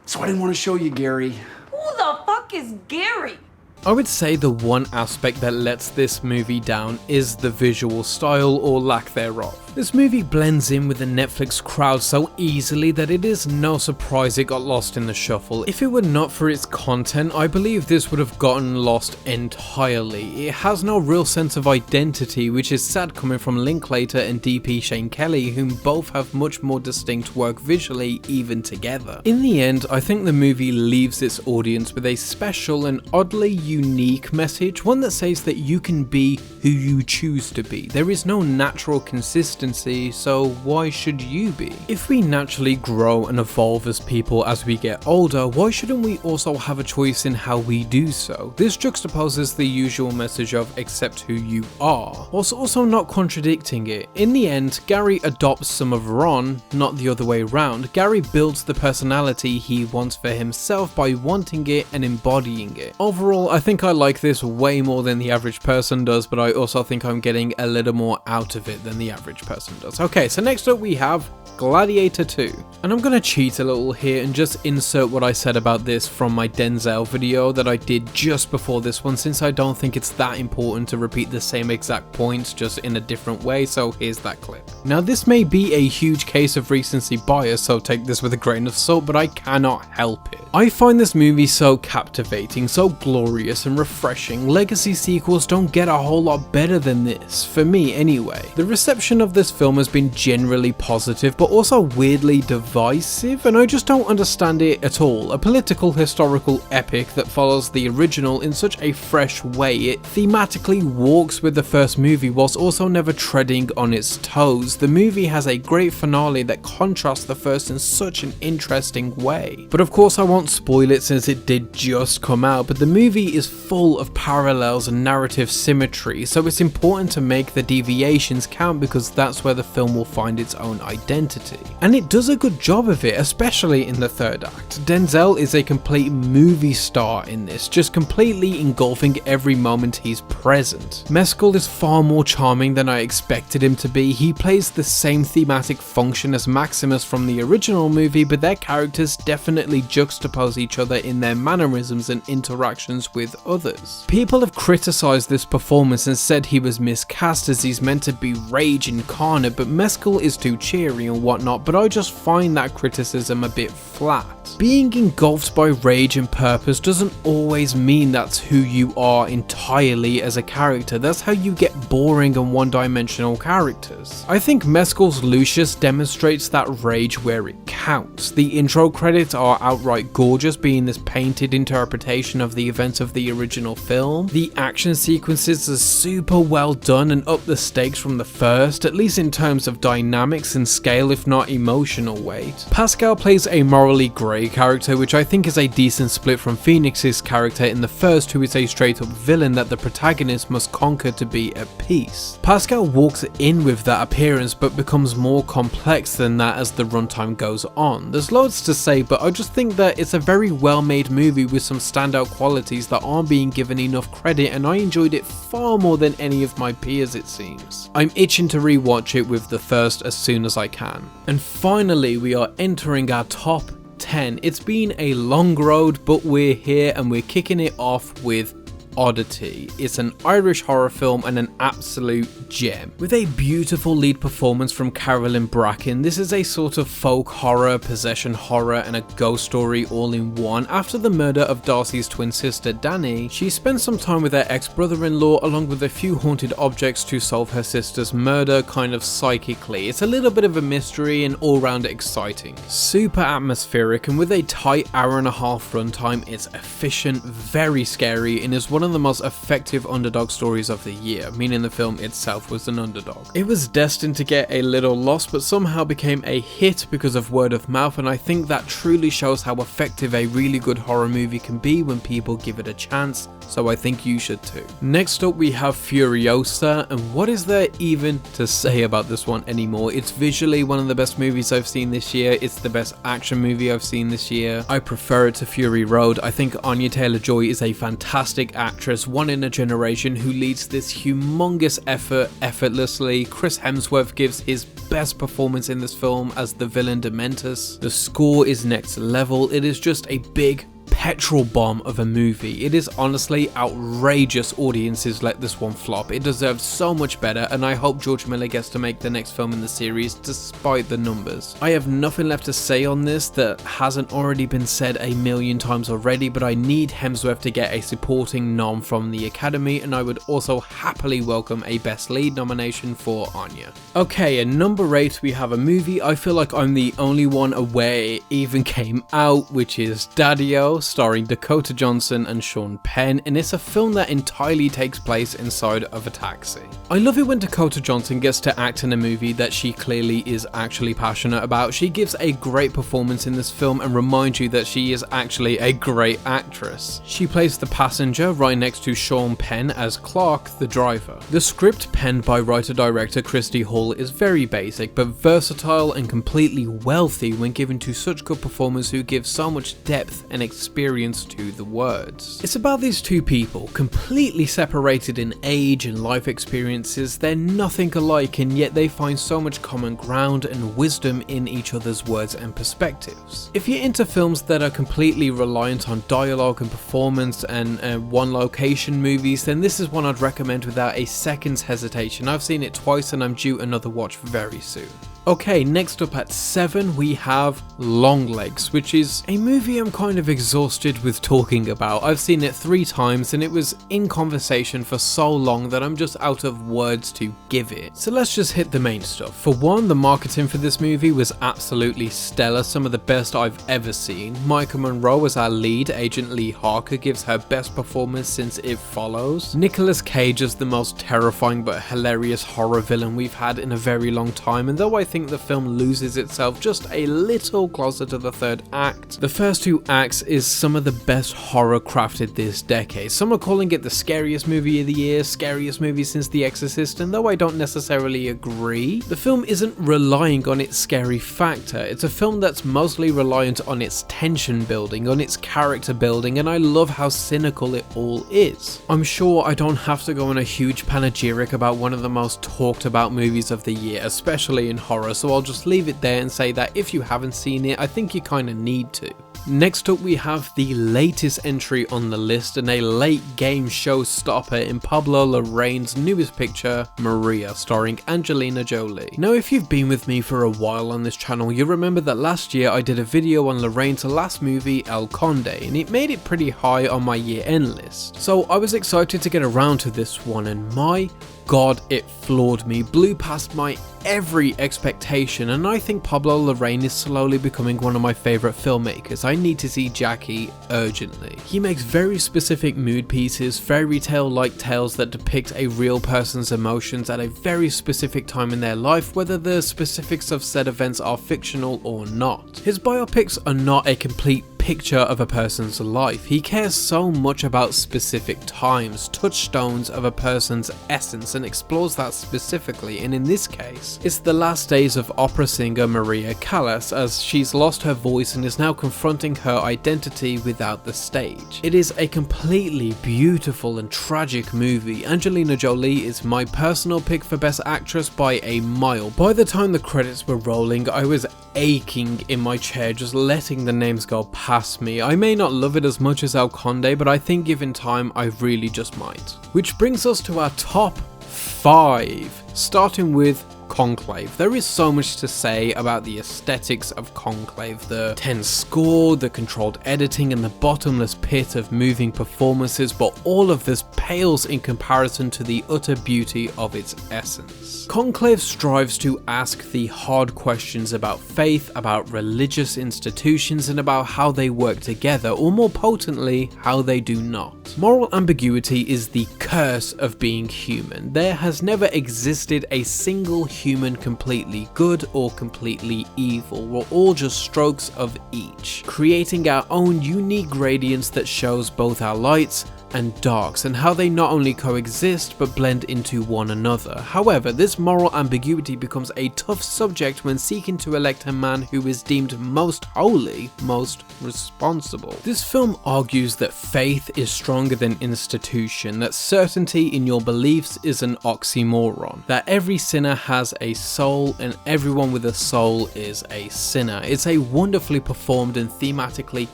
so I didn't want to show you Gary. Who the fuck is Gary? I would say the one aspect that lets this movie down is the visual style or lack thereof. This movie blends in with the Netflix crowd so easily that it is no surprise it got lost in the shuffle. If it were not for its content, I believe this would have gotten lost entirely. It has no real sense of identity, which is sad coming from Linklater and DP Shane Kelly, whom both have much more distinct work visually, even together. In the end, I think the movie leaves its audience with a special and oddly unique message, one that says that you can be who you choose to be. There is no natural consistency, so why should you be? If we naturally grow and evolve as people as we get older, why shouldn't we also have a choice in how we do so? This juxtaposes the usual message of accept who you are, whilst also not contradicting it. In the end, Gary adopts some of Ron, not the other way around. Gary builds the personality he wants for himself by wanting it and embodying it. Overall, I think I like this way more than the average person does, but I also think I'm getting a little more out of it than the average person does. Okay, so next up we have Gladiator 2. And I'm gonna cheat a little here and just insert what I said about this from my Denzel video that I did just before this one, since I don't think it's that important to repeat the same exact points just in a different way, so here's that clip. Now this may be a huge case of recency bias, so take this with a grain of salt, but I cannot help it. I find this movie so captivating, so glorious and refreshing. Legacy sequels don't get a whole lot better than this, for me anyway. The reception of this film has been generally positive, but also weirdly divisive, and I just don't understand it at all. A political historical epic that follows the original in such a fresh way, it thematically walks with the first movie whilst also never treading on its toes. The movie has a great finale that contrasts the first in such an interesting way. But of course I won't spoil it since it did just come out, but the movie is full of parallels and narrative symmetry, so it's important to make the deviations count because that's where the film will find its own identity. And it does a good job of it, especially in the third act. Denzel is a complete movie star in this, just completely engulfing every moment he's present. Mescal is far more charming than I expected him to be. He plays the same thematic function as Maximus from the original movie, but their characters definitely juxtapose each other in their mannerisms and interactions with others. People have criticized this performance and said he was miscast as he's meant to be rage incarnate, but Mescal is too cheery and whatnot, but I just find that criticism a bit flat. Being engulfed by rage and purpose doesn't always mean that's who you are entirely as a character. That's how you get boring and one-dimensional characters. I think Mescal's Lucius demonstrates that rage where it counts. The intro credits are outright gorgeous, being this painted interpretation of the events of the original film. The action sequences are super well done and up the stakes from the first, at least in terms of dynamics and scale, if not emotional weight. Pascal plays a morally grey character, which I think is a decent split from Phoenix's character in the first, who is a straight up villain that the protagonist must conquer to be at peace. Pascal walks in with that appearance but becomes more complex than that as the runtime goes on. There's loads to say, but I just think that it's a very well made movie with some standout qualities that aren't being given enough credit, and I enjoyed it far more than any of my peers it seems. I'm itching to rewatch it with the first as soon as I can. And finally we are entering our top 10. It's been a long road, but we're here and we're kicking it off with Odyity. It's an Irish horror film and an absolute gem. With a beautiful lead performance from Carolyn Bracken, this is a sort of folk horror, possession horror, and a ghost story all in one. After the murder of Darcy's twin sister Danny, she spends some time with her ex-brother-in-law along with a few haunted objects to solve her sister's murder kind of psychically. It's a little bit of a mystery and all-round exciting. Super atmospheric, and with a tight hour-and-a-half runtime, it's efficient, very scary, and is one of the most effective underdog stories of the year, meaning the film itself was an underdog. It was destined to get a little lost, but somehow became a hit because of word of mouth, and I think that truly shows how effective a really good horror movie can be when people give it a chance, so I think you should too. Next up we have Furiosa, and what is there even to say about this one anymore? It's visually one of the best movies I've seen this year, it's the best action movie I've seen this year. I prefer it to Fury Road. I think Anya Taylor-Joy is a fantastic actress, one in a generation, who leads this humongous effort effortlessly. Chris Hemsworth gives his best performance in this film as the villain Dementus. The score is next level. It is just a big petrol bomb of a movie. It is honestly outrageous audiences let this one flop. It deserves so much better, and I hope George Miller gets to make the next film in the series despite the numbers. I have nothing left to say on this that hasn't already been said a million times already, but I need Hemsworth to get a supporting nom from the Academy, and I would also happily welcome a Best Lead nomination for Anya. Okay, at number 8 we have a movie I feel like I'm the only one aware it even came out, which is Daddo, starring Dakota Johnson and Sean Penn, and it's a film that entirely takes place inside of a taxi. I love it when Dakota Johnson gets to act in a movie that she clearly is actually passionate about. She gives a great performance in this film and reminds you that she is actually a great actress. She plays the passenger right next to Sean Penn as Clark, the driver. The script, penned by writer-director Christy Hall, is very basic but versatile and completely wealthy when given to such good performers who give so much depth and experience to the words. It's about these two people, completely separated in age and life experiences. They're nothing alike, and yet they find so much common ground and wisdom in each other's words and perspectives. If you're into films that are completely reliant on dialogue and performance and one location movies, then this is one I'd recommend without a second's hesitation. I've seen it twice and I'm due another watch very soon. Okay, next up at 7 we have Longlegs, which is a movie I'm kind of exhausted with talking about. I've seen it 3 times and it was in conversation for so long that I'm just out of words to give it. So let's just hit the main stuff. For one, the marketing for this movie was absolutely stellar, some of the best I've ever seen. Micah Monroe as our lead, Agent Lee Harker, gives her best performance since It Follows. Nicolas Cage as the most terrifying but hilarious horror villain we've had in a very long time, and though I think the film loses itself just a little closer to the 3rd act, the first 2 acts is some of the best horror crafted this decade. Some are calling it the scariest movie of the year, scariest movie since The Exorcist, and though I don't necessarily agree, the film isn't relying on its scary factor. It's a film that's mostly reliant on its tension building, on its character building, and I love how cynical it all is. I'm sure I don't have to go on a huge panegyric about one of the most talked about movies of the year, especially in horror, so I'll just leave it there and say that if you haven't seen it, I think you kinda need to. Next up we have the latest entry on the list and a late game showstopper in Pablo Larraín's newest picture, Maria, starring Angelina Jolie. Now if you've been with me for a while on this channel, you'll remember that last year I did a video on Larraín's last movie, El Conde, and it made it pretty high on my year-end list. So I was excited to get around to this one, and my God, it floored me, blew past my every expectation, and I think Pablo Larraín is slowly becoming one of my favourite filmmakers. I need to see Jackie urgently. He makes very specific mood pieces, fairy tale-like tales that depict a real person's emotions at a very specific time in their life, whether the specifics of said events are fictional or not. His biopics are not a complete picture of a person's life. He cares so much about specific times, touchstones of a person's essence, and explores that specifically, and in this case, it's the last days of opera singer Maria Callas, as she's lost her voice and is now confronting her identity without the stage. It is a completely beautiful and tragic movie. Angelina Jolie is my personal pick for Best Actress by a mile. By the time the credits were rolling, I was aching in my chair just letting the names go past me. I may not love it as much as El Conde, but I think given time I really just might. Which brings us to our top 5, starting with Conclave. There is so much to say about the aesthetics of Conclave, the tense score, the controlled editing, and the bottomless pit of moving performances, but all of this pales in comparison to the utter beauty of its essence. Conclave strives to ask the hard questions about faith, about religious institutions, and about how they work together, or more potently, how they do not. Moral ambiguity is the curse of being human. There has never existed a single human completely good or completely evil. We're all just strokes of each, creating our own unique gradients that shows both our lights and darks, and how they not only coexist but blend into one another. However, this moral ambiguity becomes a tough subject when seeking to elect a man who is deemed most holy, most responsible. This film argues that faith is stronger than institution, that certainty in your beliefs is an oxymoron, that every sinner has a soul and everyone with a soul is a sinner. It's a wonderfully performed and thematically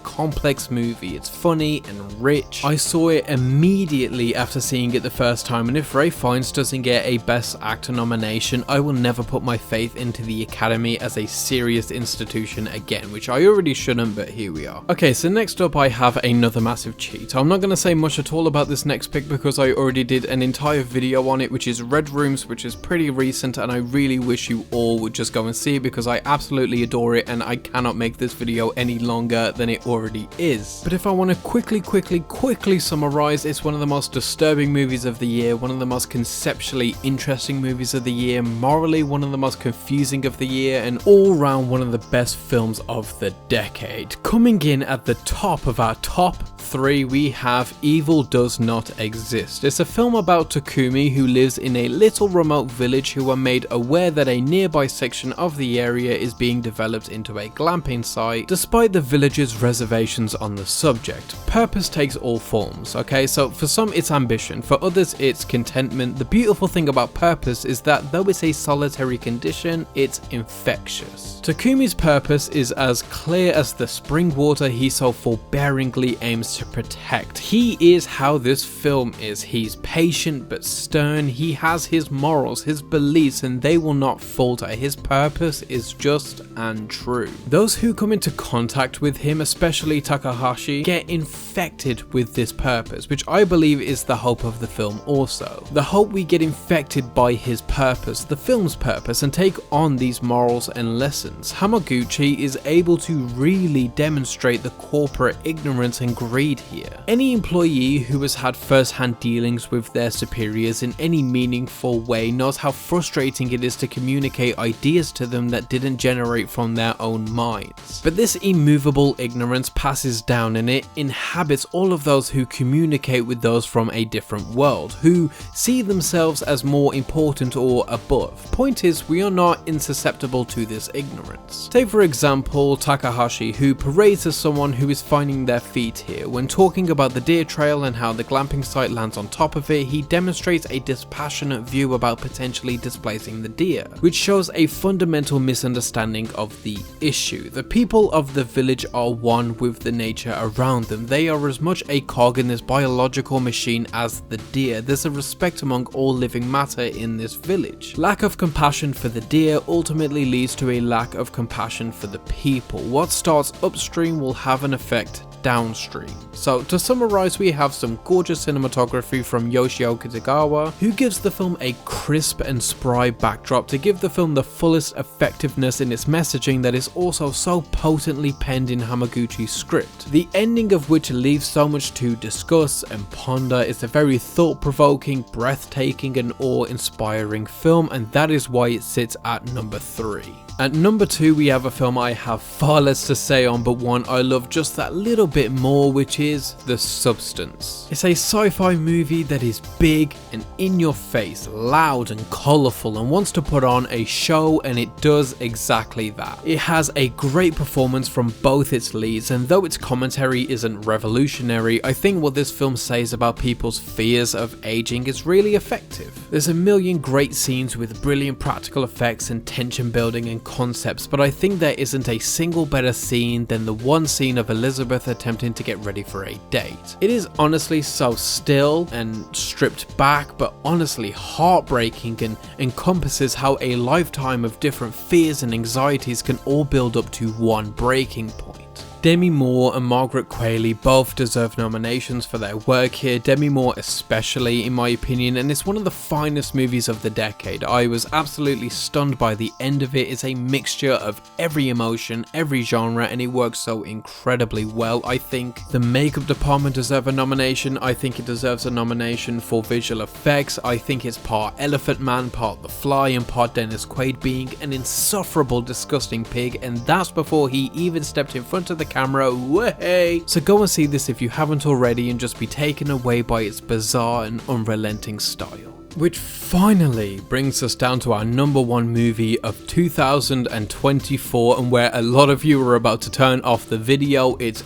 complex movie. It's funny and rich. I saw it immediately after seeing it the first time, and if Ralph Fiennes doesn't get a Best Actor nomination, I will never put my faith into the Academy as a serious institution again, which I already shouldn't, but here we are. Okay, so next up I have another massive cheat. I'm not going to say much at all about this next pick because I already did an entire video on it, which is Red Rooms, which is pretty recent, and I really wish you all would just go and see it because I absolutely adore it, and I cannot make this video any longer than it already is. But if I want to quickly summarize, it's one of the most disturbing movies of the year, one of the most conceptually interesting movies of the year, morally one of the most confusing of the year, and all round one of the best films of the decade. Coming in at the top of our top 3, we have Evil Does Not Exist. It's a film about Takumi, who lives in a little remote village, who are made aware that a nearby section of the area is being developed into a glamping site, despite the village's reservations on the subject. Purpose takes all forms. okay? So for some it's ambition, for others it's contentment. The beautiful thing about purpose is that though it's a solitary condition, it's infectious. Takumi's purpose is as clear as the spring water he so forbearingly aims to protect. He is how this film is. He's patient but stern, he has his morals, his beliefs, and they will not falter. His purpose is just and true. Those who come into contact with him, especially Takahashi, get infected with this purpose, which I believe is the hope of the film also. The hope we get infected by his purpose, the film's purpose, and take on these morals and lessons. Hamaguchi is able to really demonstrate the corporate ignorance and greed here. Any employee who has had first-hand dealings with their superiors in any meaningful way knows how frustrating it is to communicate ideas to them that didn't generate from their own minds. But this immovable ignorance passes down and it inhabits all of those who communicate with those from a different world, who see themselves as more important or above. Point is, we are not insusceptible to this ignorance. Take for example Takahashi, who parades as someone who is finding their feet here. When talking about the deer trail and how the glamping site lands on top of it, he demonstrates a dispassionate view about potentially displacing the deer, which shows a fundamental misunderstanding of the issue. The people of the village are one with the nature around them. They are as much a cog in this biological machine as the deer. There's a respect among all living matter in this village. Lack of compassion for the deer ultimately leads to a lack of compassion for the people. What starts upstream will have an effect downstream. So to summarize, we have some gorgeous cinematography from Yoshio Kitagawa, who gives the film a crisp and spry backdrop to give the film the fullest effectiveness in its messaging that is also so potently penned in Hamaguchi's script. The ending of which leaves so much to discuss and ponder. It's a very thought-provoking, breathtaking and awe-inspiring film, and that is why it sits at number 3. At number 2 we have a film I have far less to say on, but one I love just that little bit more, which is The Substance. It's a sci-fi movie that is big and in your face, loud and colourful, and wants to put on a show, and it does exactly that. It has a great performance from both its leads, and though its commentary isn't revolutionary, I think what this film says about people's fears of aging is really effective. There's a million great scenes with brilliant practical effects and tension building and concepts, but I think there isn't a single better scene than the one scene of Elizabeth attempting to get ready for a date. It is honestly so still and stripped back, but honestly heartbreaking, and encompasses how a lifetime of different fears and anxieties can all build up to one breaking point. Demi Moore and Margaret Qualley both deserve nominations for their work here, Demi Moore especially in my opinion, and it's one of the finest movies of the decade. I was absolutely stunned by the end of it. It's a mixture of every emotion, every genre, and it works so incredibly well. I think the makeup department deserves a nomination. I think it deserves a nomination for visual effects. I think it's part Elephant Man, part The Fly, and part Dennis Quaid being an insufferable, disgusting pig, and that's before he even stepped in front of the camera. Way! So go and see this if you haven't already and just be taken away by its bizarre and unrelenting style. Which finally brings us down to our number 1 movie of 2024, and where a lot of you are about to turn off the video. It's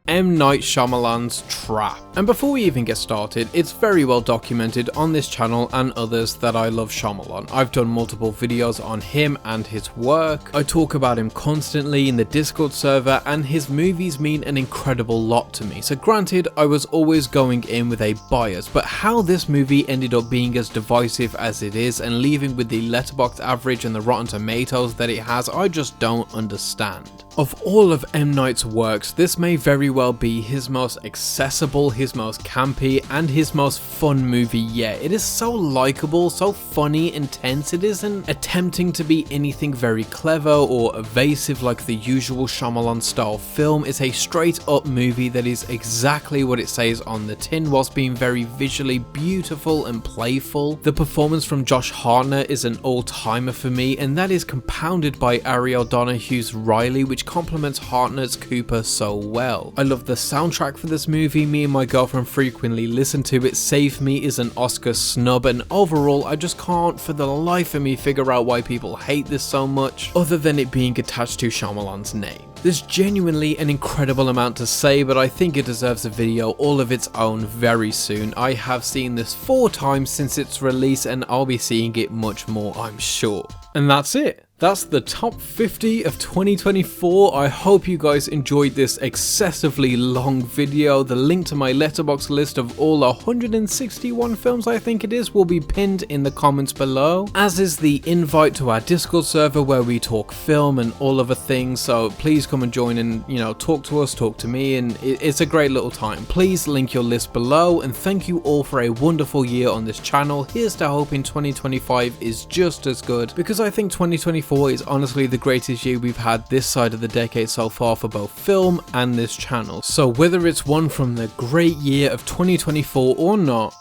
M. Night Shyamalan's Trap. And before we even get started, it's very well documented on this channel and others that I love Shyamalan. I've done multiple videos on him and his work. I talk about him constantly in the Discord server, and his movies mean an incredible lot to me. So granted, I was always going in with a bias, but how this movie ended up being as divisive as it is and leaving with the Letterboxd average and the Rotten Tomatoes that it has, I just don't understand. Of all of M. Night's works, this may very well be his most accessible, his most campy, and his most fun movie yet. It is so likable, so funny and tense. It isn't attempting to be anything very clever or evasive like the usual Shyamalan style film. It's a straight up movie that is exactly what it says on the tin, whilst being very visually beautiful and playful. The performance from Josh Hartnett is an all-timer for me, and that is compounded by Ariel Donahue's Riley, which complements Hartnett's Cooper so well. I love the soundtrack for this movie. Me and my girlfriend frequently listen to it. Save Me is an Oscar snub, and overall I just can't for the life of me figure out why people hate this so much, other than it being attached to Shyamalan's name. There's genuinely an incredible amount to say, but I think it deserves a video all of its own very soon. I have seen this 4 times since its release, and I'll be seeing it much more, I'm sure. And that's it. That's the top 50 of 2024. I hope you guys enjoyed this excessively long video. The link to my Letterboxd list of all 161 films I think it is will be pinned in the comments below, as is the invite to our Discord server where we talk film and all other things, so please come and join and, you know, talk to us, talk to me, and it's a great little time. Please link your list below, and thank you all for a wonderful year on this channel. Here's to hoping 2025 is just as good, because I think 2024 is honestly the greatest year we've had this side of the decade so far for both film and this channel. So whether it's one from the great year of 2024 or not,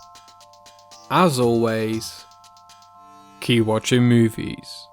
as always, keep watching movies.